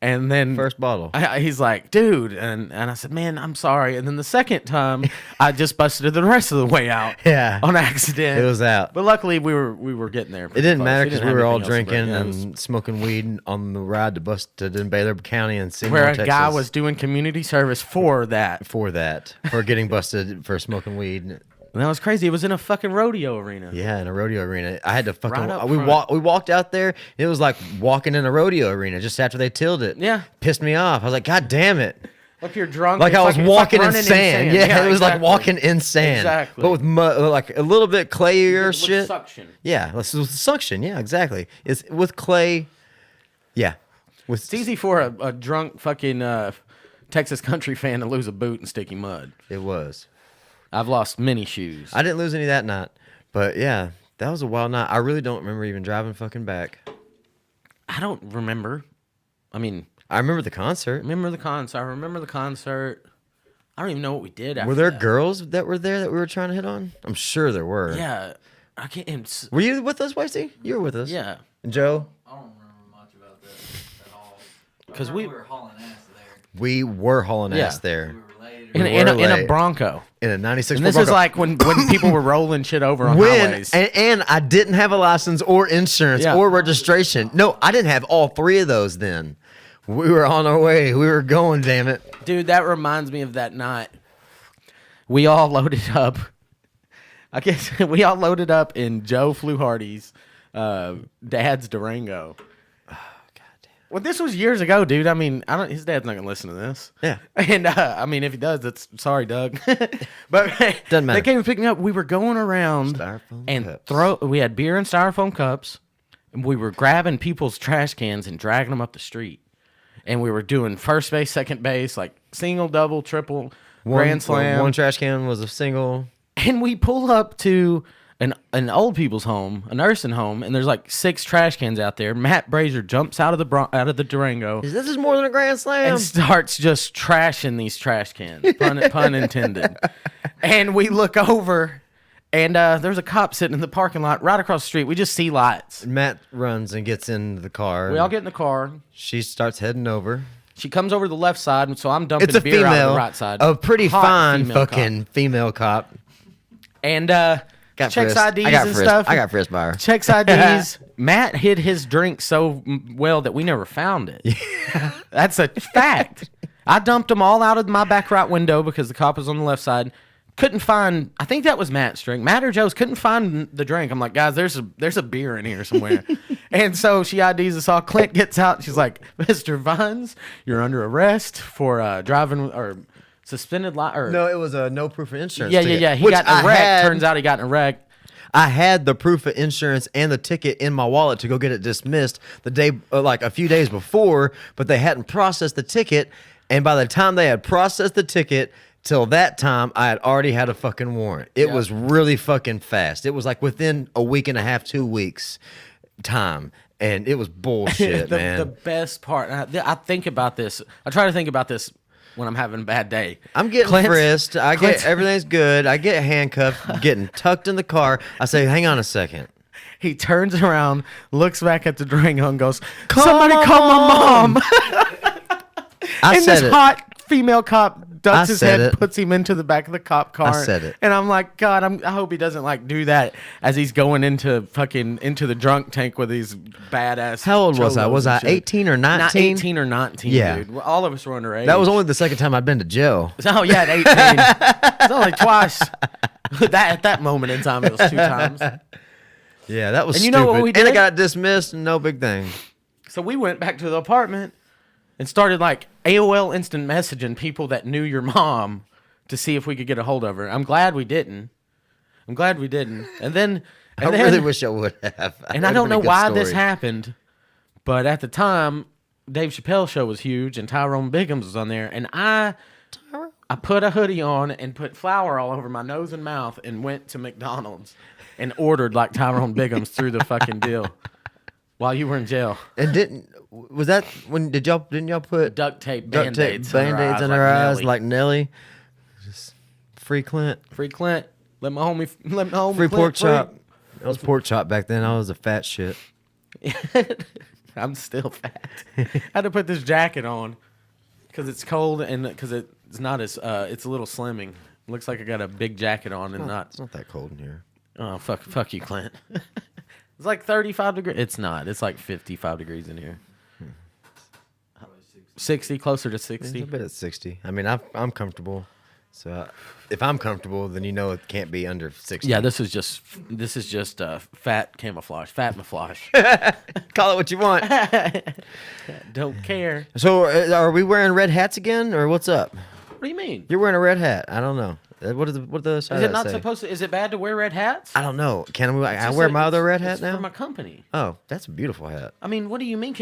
And then First bottle. he's like, dude, and I said, man, I'm sorry. And then the second time, I just busted it the rest of the way out. Yeah. On accident. It was out. But luckily, we were getting there. It didn't matter because we have were all anything else to drinking bring. Yeah, it was and smoking weed on the ride to Busted in Baylor County and Seymour, where a Texas. guy was doing community service for that. for getting busted for smoking weed. And that was crazy. It was in a fucking rodeo arena. Yeah, in a rodeo arena. I had to fucking. Right up we front. walked out there. It was like walking in a rodeo arena just after they tilled it. Yeah. Pissed me off. I was like, God damn it! Like you're drunk. Like it's I was it's walking in running sand. Yeah, it was like exactly. walking in sand. Exactly. But with mud, like a little bit clayier With shit. suction. Yeah, with suction. Yeah, exactly. It's with clay. Yeah, with It's easy for a drunk fucking Texas country fan to lose a boot in sticky mud. It was. I've lost many shoes. I didn't lose any that night, but yeah, that was a wild night. I really don't remember even driving fucking back. I don't remember. I mean, I remember the concert. I remember the concert. I don't even know what we did after Were there that. girls that were there that we were trying to hit on? I'm sure there were. Yeah. I can't. Were you with us, Wasey? You were with us. Yeah. And Joe? I don't remember much about that at all. 'Cause I we- remember were hauling ass there. We were hauling Yeah. ass We there were late. In, or- a- in, a, were in a late. Bronco. In a 96 And this Ford is Bronco. like when people were rolling shit over on when highways. and I didn't have a license or insurance Yeah. or registration. No, I didn't have all 3 of those then. We were on our way. We were going, damn it. Dude, that reminds me of that night. We all loaded up. I guess we all loaded up in Joe Fluharty's dad's Durango. Well, this was years ago, dude. I mean, his dad's not gonna listen to this. Yeah. And I mean, if he does, that's sorry, Doug. But Doesn't matter. they came and picked me up. We were going around Styrofoam and cups. we had beer in styrofoam cups, and we were grabbing people's trash cans and dragging them up the street. And we were doing first base, second base, like single, double, triple, grand slam. One trash can was a single. And we pull up to an old people's home, a nursing home, and there's like 6 trash cans out there. Matt Brazier jumps out of the Durango This is more than a grand slam. and starts just trashing these trash cans, pun intended. And we look over, and there's a cop sitting in the parking lot right across the street. We just see lights. Matt runs and gets in the car. We all get in the car. She starts heading over. She comes over to the left side, and so I'm dumping It's a beer out female, of the right side. a pretty Hot fine female cop. fucking female cop. And Got checks frisked. IDs I got and frisked. stuff. I got frisked by her. Checks IDs. Matt hid his drink so well that we never found it. That's a fact. I dumped them all out of my back right window because the cop was on the left side. Couldn't find. I think that was Matt's drink. Matt or Joe's couldn't find the drink. I'm like, guys, there's a beer in here somewhere. And so she IDs us all. Clint gets out. She's like, Mr. Vines, you're under arrest for driving or suspended or No, it was a no proof of insurance. yeah. ticket, He which got in I a wreck. had- Turns out he got in a wreck. I had the proof of insurance and the ticket in my wallet to go get it dismissed the day, like a few days before, but they hadn't processed the ticket. And by the time they had processed the ticket, till that time, I had already had a fucking warrant. It was really fucking fast. It was like within a week and a half, 2 weeks time. And it was bullshit, man. The best part, I think about this. I try to think about this when I'm having a bad day. I'm getting Clint's- frisked. Clint's- Everything's good. I get handcuffed, getting tucked in the car. I say, hang on a second. He turns around, looks back at the Durango, and goes, Call "Somebody my call my mom." mom!" I And said this it. hot female cop ducks I his said head, it. puts him into the back of the cop car. I said it. And I'm like, God, I hope he doesn't like do that as he's going into the drunk tank with these badass. How old was I? cholos Was and I shit. 18 or Not 19? 18 or 19, Yeah. dude. All of us were underage. That was only the second time I'd been to jail. Oh yeah, at 18. It's only twice. At that moment in time, it was 2 times. Yeah, that was And stupid. you know what we And I did? got dismissed, no big thing. So we went back to the apartment and started like AOL instant messaging people that knew your mom to see if we could get a hold of her. I'm glad we didn't. And then I really wish I would have. and I don't know why this happened, but at the time, Dave Chappelle's show was huge and Tyrone Biggums was on there, and I put a hoodie on and put flour all over my nose and mouth and went to McDonald's and ordered like Tyrone Biggums through the fucking deal while you were in jail. And was that when didn't y'all put Duct tape duct tape band-aids band-aids in under our eyes Nelly. like Nelly? Just free Clint. Free Clint. Let my homie Free Clint pork free. chop. I was pork chop back then. I was a fat shit. I'm still fat. I had to put this jacket on because it's cold and because it's not as it's a little slimming. Looks like I got a big jacket on and not. It's not that cold in here. Oh fuck you, Clint. It's like 35 degrees. It's not. It's like 55 degrees in here. 60, closer to It's 60. a bit at 60. I mean, I'm comfortable. So if I'm comfortable, then you know it can't be under 60. Yeah, this is just fat camouflage, fat mafflage. Call it what you want. Don't care. So are we wearing red hats again, or what's up? What do you mean? You're wearing a red hat. I don't know. What the side Is it not say? supposed to? Is it bad to wear red hats? I don't know. Can we? I Just wear a- my other red hat it's now. for my company. Oh, that's a beautiful hat. I mean, what do you mean?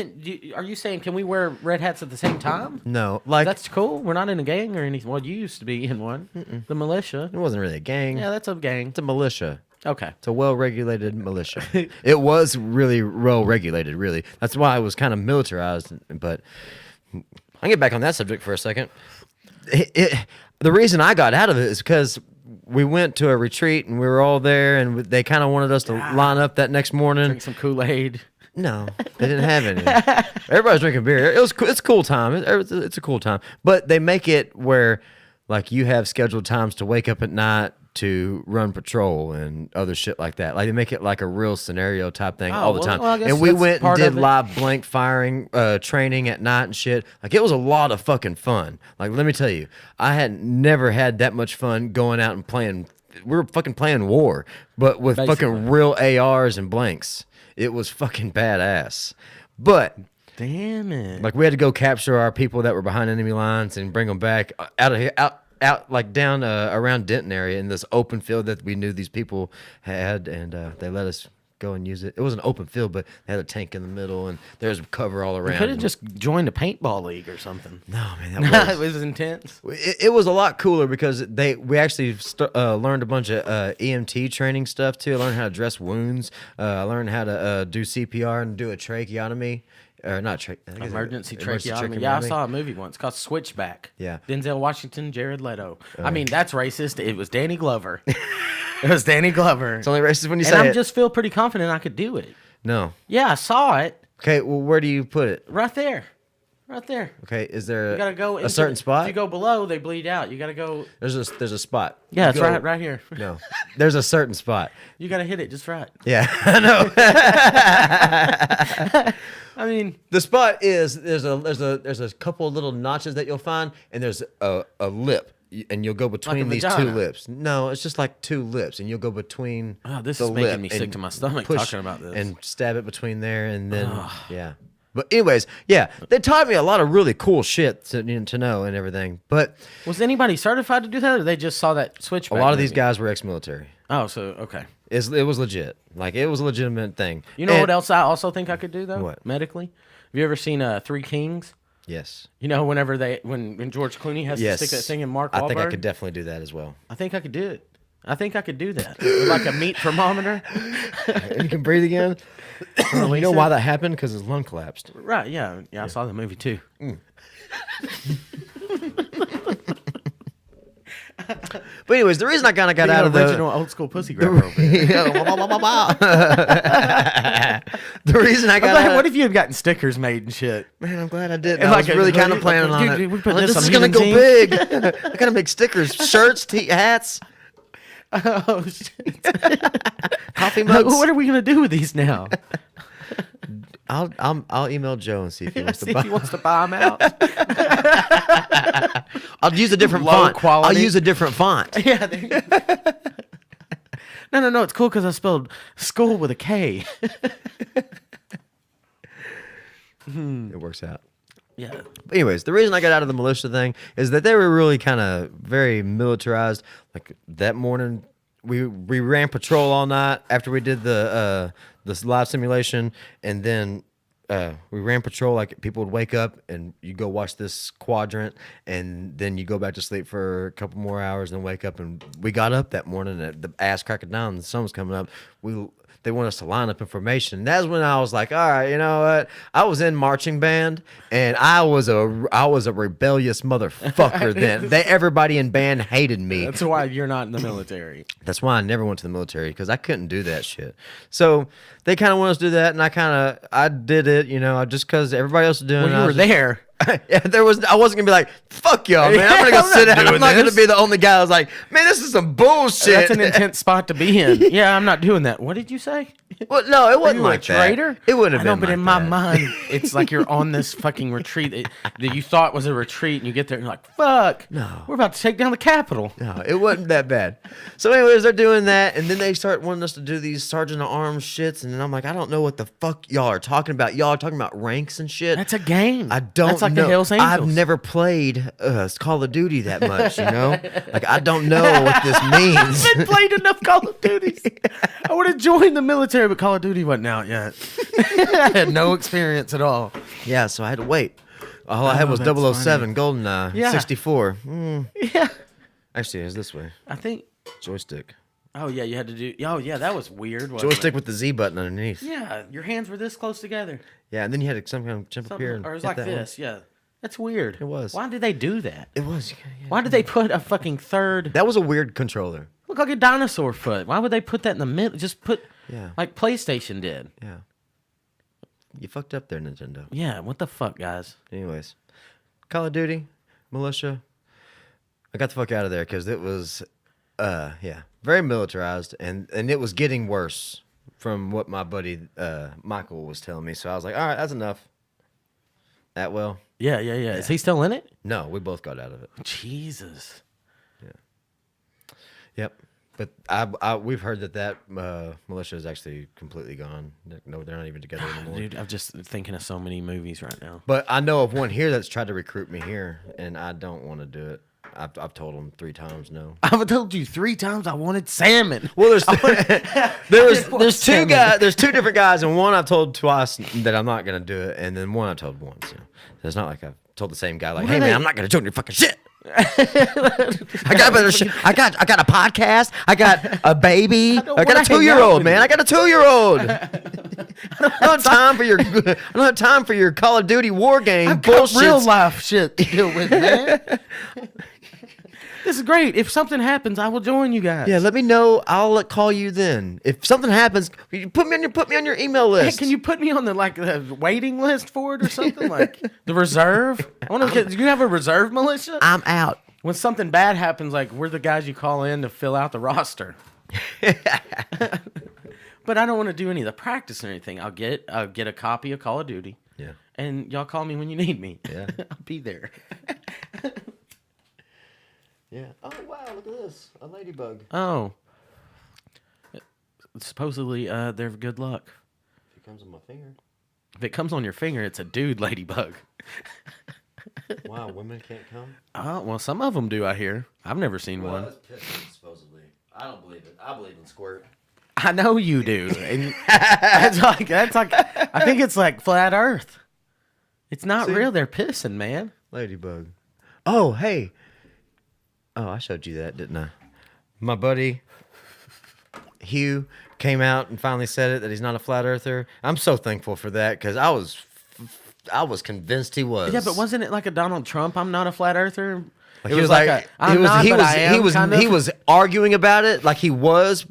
Are you saying can we wear red hats at the same time? No, like That's cool. We're not in a gang or anything. Well, you used to be in one. The militia. it wasn't really a gang. Yeah, that's a gang. It's a militia. Okay. It's a well-regulated militia. It was really well-regulated, really. That's why it was kind of militarized. But I'll get back on that subject for a second. The reason I got out of it is because we went to a retreat and we were all there, and they kind of wanted us to line up that next morning. Drink some Kool-Aid. No, they didn't have any. Everybody's drinking beer. It's a cool time. It's a cool time. But they make it where, like, you have scheduled times to wake up at night to run patrol and other shit like that. Like, they make it like a real scenario type thing all the time. well, I guess and we that's went and part did of it. live blank firing training at night and shit. Like, it was a lot of fucking fun. Like, let me tell you, I had never had that much fun going out and playing. We were fucking playing war, but with Basically. fucking real ARs and blanks. It was fucking badass. But Damn it. like, we had to go capture our people that were behind enemy lines and bring them back out of here, out like down around Denton area in this open field that we knew these people had, and they let us go and use it. It was an open field, but they had a tank in the middle, and there's cover all around. Could have just joined a paintball league or something. No, man, that It was intense. it was a lot cooler because we actually learned a bunch of EMT training stuff too. I learned how to dress wounds. I learned how to do CPR and do a tracheotomy. Or not Emergency tracheotomy. Yeah, I saw a movie once called Switchback. Yeah. Denzel Washington, Jared Leto. I mean, that's racist. It was Danny Glover. It was Danny Glover. It's only racist when you and say I it. just feel pretty confident I could do it. No. Yeah, I saw it. Okay, well, where do you put it? Right there. Right there. Okay, is there You gotta go a certain spot? If you go below, they bleed out. You gotta go. There's a spot. Yeah, You it's go- right here. No, there's a certain spot. You gotta hit it just right. Yeah, I know. I mean, The spot is there's a couple of little notches that you'll find, and there's a lip, and you'll go between these two vagina. lips. No, it's just like two lips, and you'll go between. Oh, this the is making lip me sick and to my stomach push talking about this. and stab it between there, and then yeah. But anyways, yeah, they taught me a lot of really cool shit to know and everything. But was anybody certified to do that, or they just saw that a Switchback? lot of these movie? guys were ex-military. Oh, so okay. It was legit. Like it was a legitimate thing. You know And- what else I also think I could do though? What? Medically? Have you ever seen Three Kings? Yes. You know, when George Clooney has Yes. to stick that thing in Mark Wahlberg. I think I could definitely do that as well. I think I could do it. I think I could do that. With like a meat thermometer. And you can breathe again. You know why that happened? Because his lung collapsed. Right, yeah. Yeah, I saw the movie too. But anyways, the reason I kind of got The out of original old school pussy grabber over here. the reason I I'm got glad- out what if you had gotten stickers made and shit? Man, I'm glad I did. And I was like a really kind hoodie, of planning like, on dude, it. we put I'm like, this this on is gonna go Heathens big. I gotta make stickers, shirts, hats, Oh shit. coffee mugs. What are we gonna do with these now? I'll email Joe and see if he wants See to if buy. he wants to buy them out. I'll use a different Low font. quality. I'll use a different font. Yeah. No. It's cool because I spelled school with a K. It works out. Yeah. But anyways, the reason I got out of the militia thing is that they were really kind of very militarized. Like that morning, we ran patrol all night after we did the this live simulation, and then we ran patrol. Like people would wake up and you go watch this quadrant, and then you go back to sleep for a couple more hours and wake up. And we got up that morning at the ass cracking down, and the sun was coming up. They want us to line up information. And that's when I was like, all right, you know what? I was in marching band, and I was a rebellious motherfucker then. Everybody in band hated me. That's why you're not in the military. That's why I never went to the military, because I couldn't do that shit. So they kind of want us to do that, and I did it, you know, just because everybody else was doing it. Well, I you were was just- there. Yeah, I wasn't gonna be like, fuck y'all, man. I'm gonna go I'm sit not down. I'm doing not gonna this. be the only guy who's like, man, this is some bullshit. That's an intense spot to be in. Yeah, I'm not doing that. What did you say? Well, no, it Are wasn't you like a traitor? that. It wouldn't have I know, been but like in my that. mind, it's like you're on this fucking retreat that you thought was a retreat, and you get there and you're like, fuck, No. we're about to take down the Capitol. No, it wasn't that bad. So, anyways, they're doing that, and then they start wanting us to do these sergeant at arms shits, and then I'm like, I don't know what the fuck y'all are talking about. Y'all are talking about ranks and shit. That's a game. I don't That's like know. the Hells Angels. I've never played Call of Duty that much, you know? Like, I don't know what this means. I haven't played enough Call of Duties. I would have joined the military, but Call of Duty wasn't out yet. I had no experience at all. Yeah, so I had to wait. All I had was that's 007, GoldenEye, Yeah. 64. Yeah. Actually, it's this way. I think. Joystick. Oh yeah, you had to do. Oh yeah, that was weird. wasn't Joystick it? with the Z button underneath. Yeah, your hands were this close together. Yeah, and then you had to some kind of jump up here. Something, And or it was hit like that one. this. Yeah, that's weird. It was. Why did they do that? It was. Yeah. Why did they put a fucking third? That was a weird controller. Look like a dinosaur foot. Why would they put that in the middle? Just put. Yeah. Like PlayStation did. Yeah. You fucked up there, Nintendo. Yeah. What the fuck, guys? Anyways, Call of Duty, militia. I got the fuck out of there because it was, very militarized, and it was getting worse from what my buddy Michael was telling me. So I was like, all right, that's enough. That well, Yeah. Is he still in it? no, we both got out of it. Jesus. Yep. But we've heard that militia is actually completely gone. No, they're not even together anymore. Dude, I'm just thinking of so many movies right now. But I know of one here that's tried to recruit me here, and I don't want to do it. I've told him 3 times no. I've told you 3 times I wanted salmon. Well, there's want salmon. there's 2 different guys, and one I've told twice that I'm not gonna do it, and then one I told once. So it's not like I've told the same guy like, hey man, I'm not gonna join your fucking shit. I got better shit. I got a podcast. I got a baby. I got wanna a hang 2-year-old, out with man. you. I got a 2-year-old. I don't have time for your. I don't have time for your Call of Duty war game I've got bullshit. real life shit to deal with, man. This is great. If something happens, I will join you guys. Yeah, let me know. I'll call you then. If something happens, you put me on your email Hey, list. can you put me on the waiting list for it or something like the reserve? I want to. Do you have a reserve militia? I'm out. When something bad happens, like we're the guys you call in to fill out the roster. But I don't want to do any of the practice or anything. I'll get a copy of Call of Duty. Yeah. And y'all call me when you need me. Yeah. I'll be there. Yeah. Oh wow! Look at this. A ladybug. Oh. Supposedly, they're good luck. If it comes on my finger. If it comes on your finger, it's a dude ladybug. Wow, women can't come. Oh, well, some of them do, I hear. I've never seen one. that's pissing, supposedly. I don't believe it. I believe in squirt. I know you do. And that's like I think it's like flat Earth. It's not See? real. They're pissing, man. Ladybug. Oh, hey. Oh, I showed you that, didn't I? My buddy Hugh came out and finally said it that he's not a flat earther. I'm so thankful for that because I was convinced he was. Yeah, but wasn't it like a Donald Trump? I'm not a flat earther. He was like he was arguing about it like he was,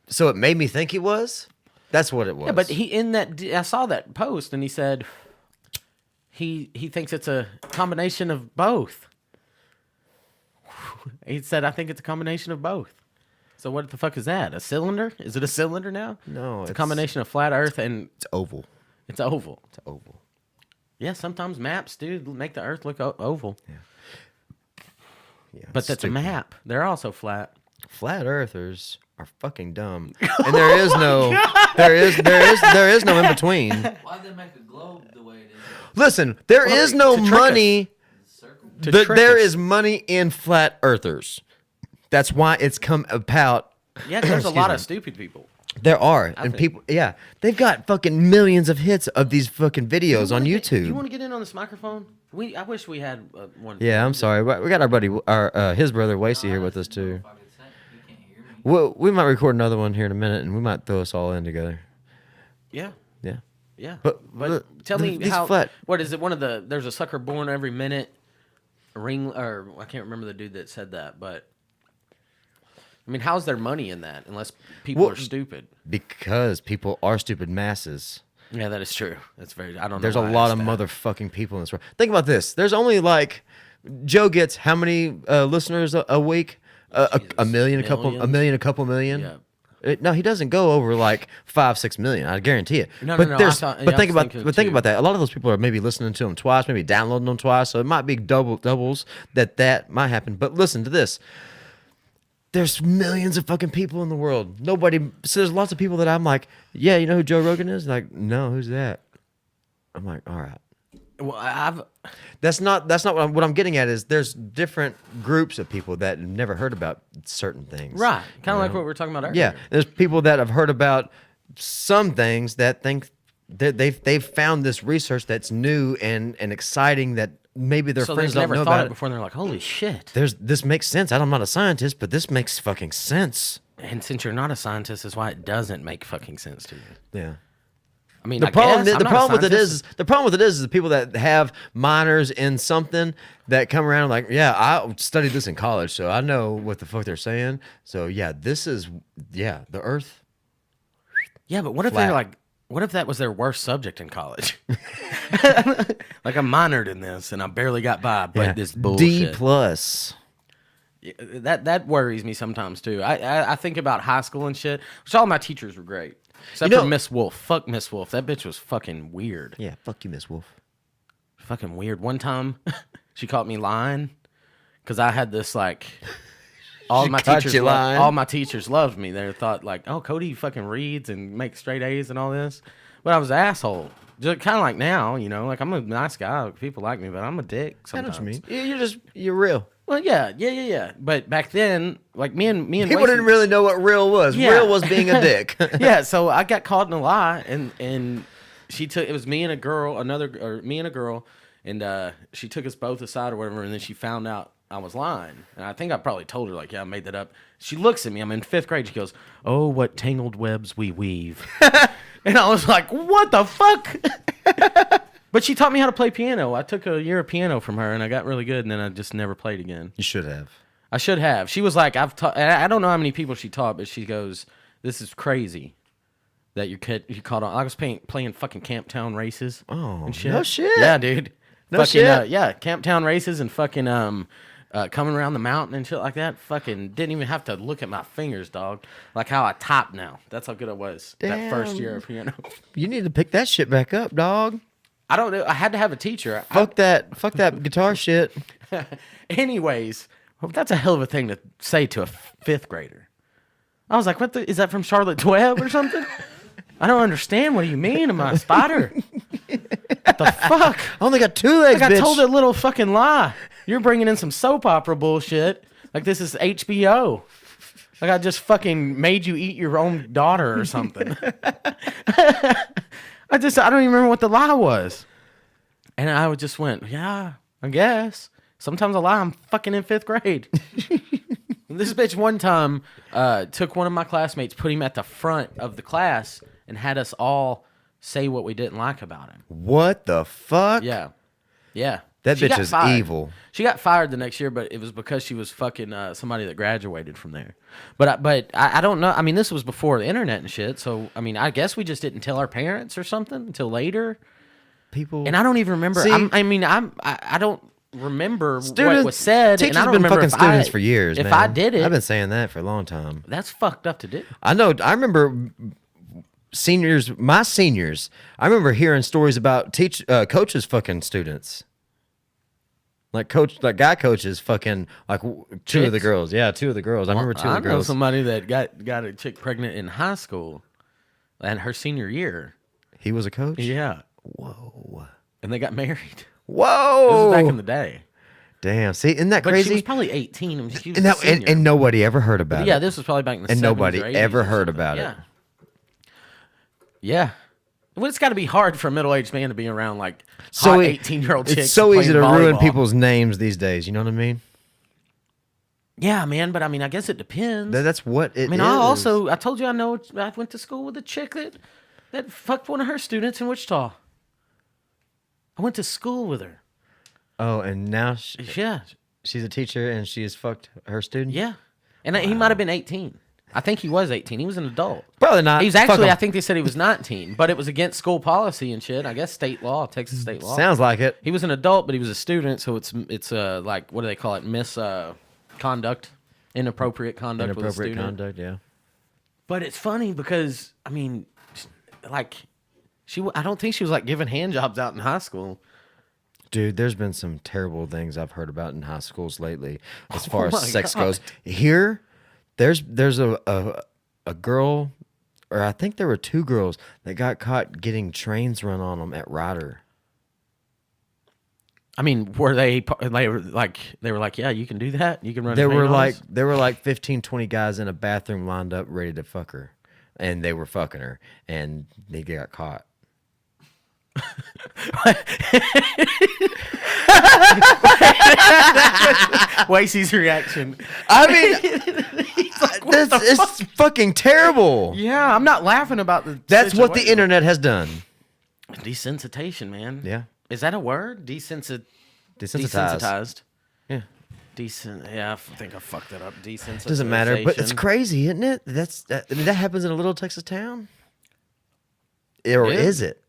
so it made me think he was. That's what it was. Yeah, but I saw that post and he said he thinks it's a combination of both. He said, I think it's a combination of both. So what the fuck is that? A cylinder? Is it a cylinder now? No, It's a combination of flat Earth and it's oval. it's oval. It's oval. Yeah, sometimes maps do make the Earth look oval. Yeah, But it's that's a stupid. map. They're also flat. Flat earthers are fucking dumb, and there is no there is no in between. Why'd they make a globe the way it is? Listen, there is no to trick money. Circle? To There trick us. is money in flat earthers. That's why it's come about. Yeah, there's a Excuse lot me. of stupid people. There are, and think- people, yeah, they've got fucking millions of hits of these fucking videos on YouTube. You want to get in on this microphone? I wish we had one. Yeah, I'm sorry. We got our buddy, his brother Wasey here with us too. If I could say, you can't hear me. Well, we might record another one here in a minute, and we might throw us all in together. Yeah. Yeah. Yeah. But tell me these how. flat- What is it? There's a sucker born every minute. Or I can't remember the dude that said that, but I mean, how's their money in that? Unless people Well, are stupid. Because people are stupid masses. Yeah, that is true. That's very. I don't know. There's a why I lot of asked that. motherfucking people in this world. Think about this. There's only like Joe gets how many listeners a week? A Jesus, million, millions? a couple million. Yeah. No, he doesn't go over like 5-6 million. I guarantee it. No, but no, I there's, thought- yeah, but I think was about, thinking but think too. about that. A lot of those people are maybe listening to them twice, maybe downloading them twice. So it might be doubles that might happen. But listen to this. There's millions of fucking people in the world. So there's lots of people that I'm like, yeah, you know who Joe Rogan is? Like, no, who's that? I'm like, all right. Well, That's not what I'm getting at is there's different groups of people that have never heard about certain things. right. Kind of You like know? what we were talking about earlier. Yeah, there's people that have heard about some things that think that they've found this research that's new and exciting that maybe their So friends they've don't never know thought about it before, and they're like, "Holy shit!" This makes sense. I'm not a scientist, but this makes fucking sense. And since you're not a scientist, is why it doesn't make fucking sense to you. Yeah. I mean, The I problem, guess, I'm the not a problem with it scientist. is the problem with it is the people that have minors in something that come around and like, yeah, I studied this in college, so I know what the fuck they're saying. So yeah, the Earth. Yeah, but what if Flat. they're like, what if that was their worst subject in college? Like I minored in this and I barely got by, but Yeah. this bullshit. D+. Yeah, that worries me sometimes too. I think about high school and shit, which all my teachers were great. Except You know- for Miss Wolf. Fuck Miss Wolf. That bitch was fucking weird. Yeah, fuck you, Miss Wolf. Fucking weird. One time, she caught me lying because I had this like. All my caught teachers, you lying? all my teachers loved me. They thought like, "Oh, Cody fucking reads and makes straight A's and all this," but I was an asshole. Just kind of like now, you know, like I'm a nice guy. People like me, but I'm a dick I know sometimes. what you mean. You're real. Well, yeah. But back then, like me and People Wasey- didn't really know what real was. Yeah. Real was being a dick. yeah, so I got caught in a lie, and it was me and a girl, and she took us both aside or whatever, and then she found out I was lying, and I think I probably told her like, yeah, I made that up. She looks at me, I'm in 5th grade. She goes, "Oh, what tangled webs we weave," and I was like, "What the fuck?" But she taught me how to play piano. I took a year of piano from her, and I got really good, and then I just never played again. You should have. I should have. She was like, I've taught. I don't know how many people she taught, but she goes, "This is crazy that you caught on." I was playing fucking Camptown races. Oh, and shit. no shit. Yeah, dude. No fucking, shit. Yeah, Camptown races and fucking coming around the mountain and shit like that. Fucking didn't even have to look at my fingers, dog. Like how I top now. That's how good I was that first year of piano. You need to pick that shit back up, dog. I don't know. I had to have a teacher. Fuck that guitar shit. Anyways, well, that's a hell of a thing to say to a 5th grader. I was like, is that from Charlotte's Web or something? I don't understand. What do you mean? Am I a spider? What the fuck? I only got 2 legs, Like I bitch. told a little fucking lie. You're bringing in some soap opera bullshit. Like this is HBO. Like I just fucking made you eat your own daughter or something. I don't even remember what the lie was. And I just went, yeah, I guess. Sometimes I lie. I'm fucking in 5th grade. This bitch one time took one of my classmates, put him at the front of the class, and had us all say what we didn't like about him. What the fuck? Yeah. Yeah. That She bitch got is fired. evil. She got fired the next year, but it was because she was fucking somebody that graduated from there. But I don't know. I mean, this was before the internet and shit. So, I mean, I guess we just didn't tell our parents or something until later. People. And I don't even remember. See- I don't remember what Students- was said. Teachers and I have don't been remember fucking students for years, If man. I did it, I've been saying that for a long time. that's fucked up to do. I know. I remember my seniors. I remember hearing stories about coaches fucking students. Like guy coaches fucking like 2 of the Chicks? girls. Yeah, 2 of the girls. I remember 2 of the I know girls. somebody that got a chick pregnant in high school, and her senior year. He was a coach. Yeah, Whoa. and they got married. Whoa. This was back in the day. Damn. See, isn't that But crazy? she was probably 18. I mean, she was and, a that, and, senior. and nobody ever heard about Yeah, it. this was probably back in the And 70s nobody or 80s ever or heard something. about it. Yeah. Yeah. Well, it's got to be hard for a middle-aged man to be around like hot 18-year-old chicks. It's so easy to playing ruin volleyball. people's names these days. You know what I mean? Yeah, man, but I mean, I guess it depends. That's what it is. I mean, I told you I went to school with a chick that fucked one of her students in Wichita. I went to school with her. Oh, and now Yeah. she's a teacher and she has fucked her student? Yeah. And he might have been 18. I think he was 18. He was an adult. Probably not. He's Fuck actually, 'em. I think they said he was 19, but it was against school policy and shit. I guess state law, Texas state law. Sounds like it. He was an adult, but he was a student, so it's like, what do they call it? Conduct, inappropriate conduct with a Inappropriate student. conduct, yeah. But it's funny because I mean, like, I don't think she was like giving hand jobs out in high school. Dude, there's been some terrible things I've heard about in high schools lately as far Oh my as sex God. goes. Here, there's a girl, or I think there were 2 girls that got caught getting trains run on them at Ryder. I mean, were they were like, yeah, you can do that. You can run. There train were on like us?" 15, 20 guys in a bathroom lined up ready to fuck her. And they were fucking her and they got caught. Wasey's reaction. I mean, it's fucking terrible. Yeah, I'm not laughing about the. That's what the situation. internet has done. Desensitization, man. Yeah. Is that a word? Desensitized. Desensitized. Yeah. Yeah, I think I fucked that up. Desensitization. Doesn't matter, but it's crazy, isn't it? I mean, that happens in a little Texas town. Or Yeah. is it?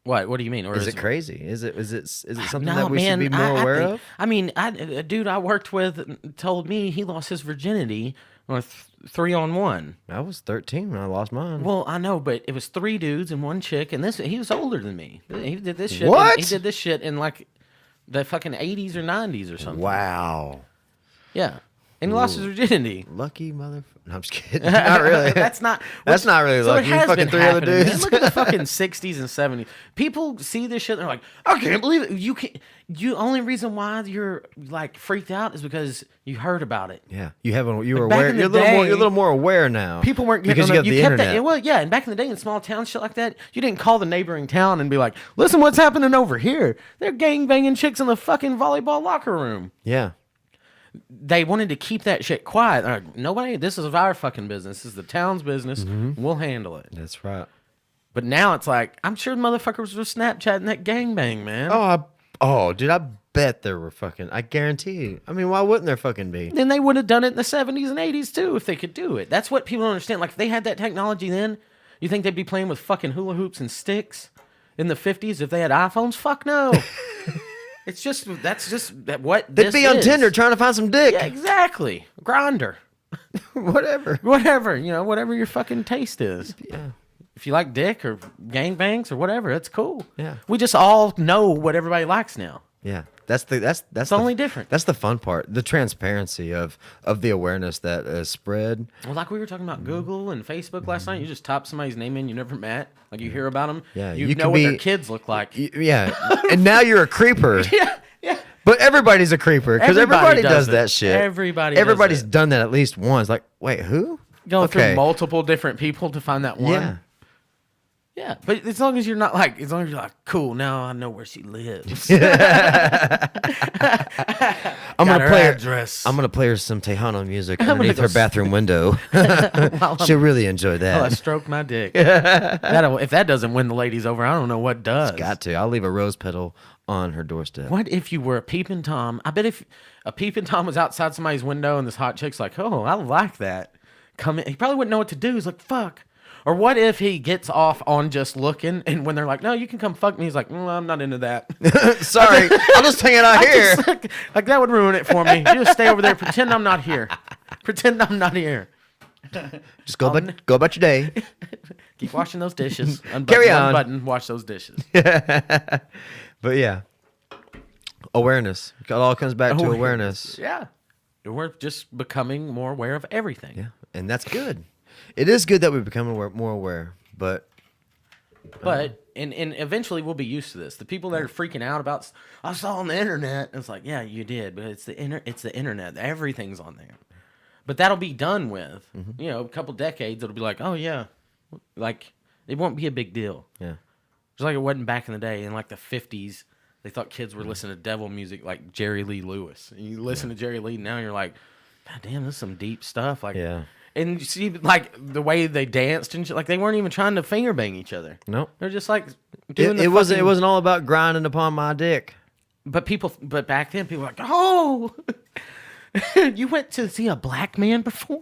What do you mean? Or Is it crazy? Is it something No, that we man, should be more aware think- of? I mean, a dude I worked with told me he lost his virginity with 3-on-1. I was 13 when I lost mine. Well, I know, but it was 3 dudes and 1 chick, and he was older than me. He did this shit. What? He did this shit in like the fucking 80s or 90s or something. Wow. Yeah. And he lost his virginity. Lucky motherfucker. No, I'm just kidding. Not really. That's not really so lucky. It has Fucking been 3 other happening, man. dudes. Look at the fucking 60s and 70s. People see this shit and they're like, I can't believe it. You only reason why you're like freaked out is because you heard about it. Yeah, you have you were Like, back aware. in the You're a day, little more aware now. People weren't getting because on you have the internet. That, well, yeah, and back in the day in small towns, shit like that, you didn't call the neighboring town and be like, listen, what's happening over here? They're gang banging chicks in the fucking volleyball locker room. Yeah. They wanted to keep that shit quiet. They're like, nobody, this is our fucking business. This is the town's business. We'll handle it. That's right. But now it's like, I'm sure motherfuckers were Snapchatting that gangbang, man. Dude, I bet there were fucking. I guarantee you. I mean, why wouldn't there fucking be? Then they would have done it in the 70s and 80s too if they could do it. That's what people don't understand. Like, if they had that technology then, you think they'd be playing with fucking hula hoops and sticks in the 50s if they had iPhones? Fuck no. That's just what They'd this be on is. Tinder trying to find some dick. Yeah, exactly. Grinder. Whatever. Whatever, whatever your fucking taste is. Yeah. If you like dick or gangbangs or whatever, that's cool. Yeah. We just all know what everybody likes now. Yeah. That's the only different. That's the fun part. The transparency of the awareness that is spread. Well, like we were talking about Google and Facebook last night, you just type somebody's name in you never met. Like you hear about them. Yeah, You you know can what be- their kids look like. Yeah. And now you're a creeper. Yeah. But everybody's a creeper because everybody does it. that shit. Everybody's done that at least once. Like, wait, who? Going Okay. through multiple different people to find that one. Yeah. Yeah, but as long as you're not like, as long as you're like, cool, now I know where she lives. I'm Got gonna her play address. I'm gonna play her some Tejano music gonna underneath go her bathroom window. She'll really enjoy While I that. stroke my dick. If that doesn't win the ladies over, I don't know what does. Got to. I'll leave a rose petal on her doorstep. What if you were a peeping Tom? I bet if a peeping Tom was outside somebody's window and this hot chick's like, oh, I like that. Come in. He probably wouldn't know what to do. He's like, fuck. Or what if he gets off on just looking and when they're like, no, you can come fuck me, he's like, I'm not into that. Sorry, I'm just hanging out here. Like that would ruin it for me. You just stay over there, pretend I'm not here. Pretend I'm not here. Just go about your day. Keep washing those dishes. Carry on. Unbutton, wash those dishes. But yeah, awareness. It all comes back to awareness. Yeah. We're just becoming more aware of everything. Yeah, and that's good. It is good that we become more aware, but and eventually we'll be used to this. The people that are freaking out about, I saw on the internet. It's like, yeah, you did, but it's the internet. Everything's on there. But that'll be done with. A couple decades. It'll be like, oh yeah, like it won't be a big deal. yeah, Just like it wasn't back in the day in like the 50s. They thought kids were listening to devil music like Jerry Lee Lewis. And you listen to Jerry Lee now, you're like, God damn, this is some deep stuff. Like, yeah. And you see, like the way they danced and shit, like they weren't even trying to finger bang each other. Nope. They're just like doing It wasn't all about grinding upon my dick. But back then, people were like, oh, you went to see a black man before?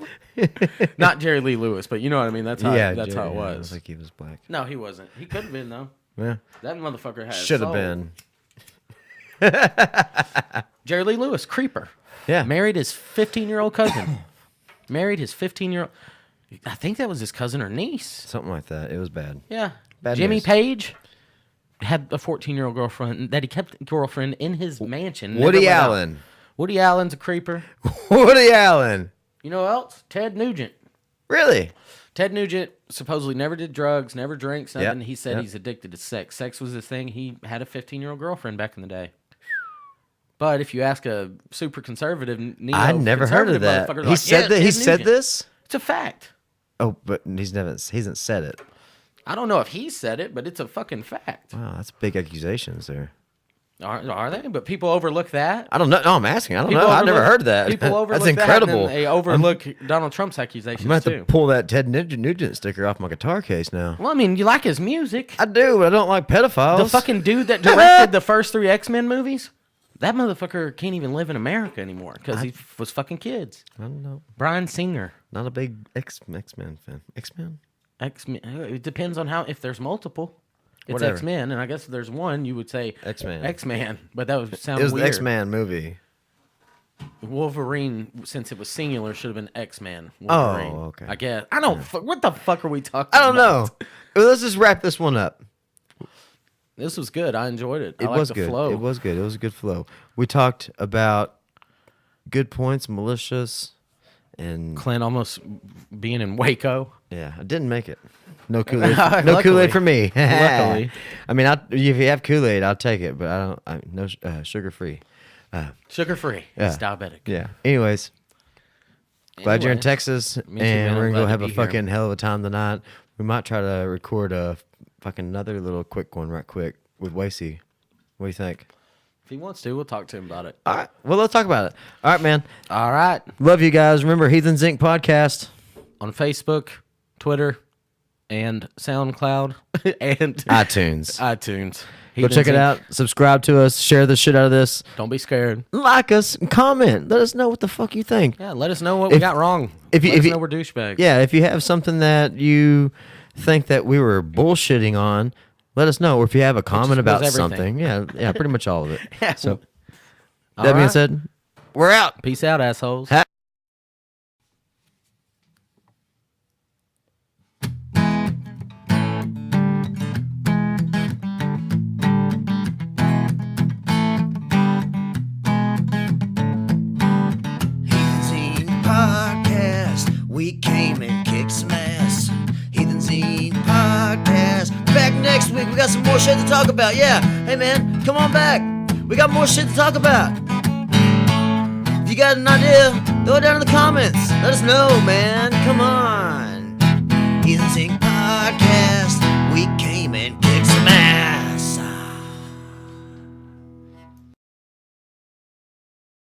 Not Jerry Lee Lewis, but you know what I mean. That's how how it I was. think he was black. No, he wasn't. He could have been though. Yeah, That motherfucker had should have soul. been. Jerry Lee Lewis, creeper. Yeah, Married his 15-year-old cousin. Married his 15-year-old. I think that was his cousin or niece. something like that. It was bad. Yeah. Bad Jimmy news. Page had a 14-year-old girlfriend that he kept girlfriend in his mansion. never Woody let out. Allen. Woody Allen's a creeper. Woody Allen. You know who else? Ted Nugent. Really? Ted Nugent supposedly never did drugs, never drank something. Yep, He said yep. he's addicted to sex. Sex was his thing. He had a 15-year-old girlfriend back in the day. But if you ask a super conservative, I never heard of that. He said that. He said this. It's a fact. Oh, but he hasn't said it. I don't know if he said it, but it's a fucking fact. Wow, that's big accusations there. Are they? But people overlook that. I don't know. No, I'm asking. I don't People know. I've never overlook- heard that. People overlook That's incredible. That, and then they overlook Donald Trump's accusations I'm going to have too. to pull that Ted Nugent sticker off my guitar case now. Well, I mean, you like his music. I do, but I don't like pedophiles. The fucking dude that directed the first 3 X-Men movies, that motherfucker can't even live in America anymore because he was fucking kids. I don't know. Brian Singer. Not a big X-Men fan. X-Men? X-Men. It depends on if there's multiple. It's Whatever. X-Men, and I guess if there's one, you would say X-Men. X-Man, but that would sound It was weird. the X-Men movie. Wolverine, since it was singular, should have been X-Man. Oh, Wolverine, okay. I guess. I don't. What the fuck are we talking? I don't about? know. Well, let's just wrap this one up. This was good. I enjoyed it. It I liked was the good. flow. It was good. It was a good flow. We talked about good points, malicious, and Clint almost being in Waco. yeah, I didn't make it. No Kool-Aid. No Luckily. Kool-Aid for me. Luckily. I mean, if you have Kool-Aid, I'll take it, but no sugar-free. Sugar free. Yeah. He's diabetic. Yeah. Anyways, glad you're in Anyways, Texas, me too, man. and I'm we're gonna glad go to have a be here. fucking hell of a time tonight. We might try to record a fucking another little quick one right quick with Wasey. What do you think? If he wants to, we'll talk to him about it. All right. Well, let's talk about it. All right, man. All right. Love you guys. Remember, Heathens Inc. podcast. On Facebook, Twitter, and SoundCloud, and iTunes. iTunes. Go Heathens check it Inc. out. Subscribe to us. Share the shit out of this. Don't be scared. Like us. And comment. Let us know what the fuck you think. Yeah, let us know what we If- got wrong. if you- let if us you- know we're douchebags. Yeah, if you have something that you think that we were bullshitting on, let us know. Or if you have a comment was about everything. something. Yeah, pretty much all of it. Yeah. So, All that being right. said, we're out. Peace out, assholes. Ha- Heathens Inc. podcast. We came and kicked some ass. Heathens Inc. podcast. Back next week. We got some more shit to talk about. Yeah. Hey man, come on back. We got more shit to talk about. If you got an idea, throw it down in the comments. Let us know, man. Come on. Heathens Inc. podcast. We came and kicked some ass.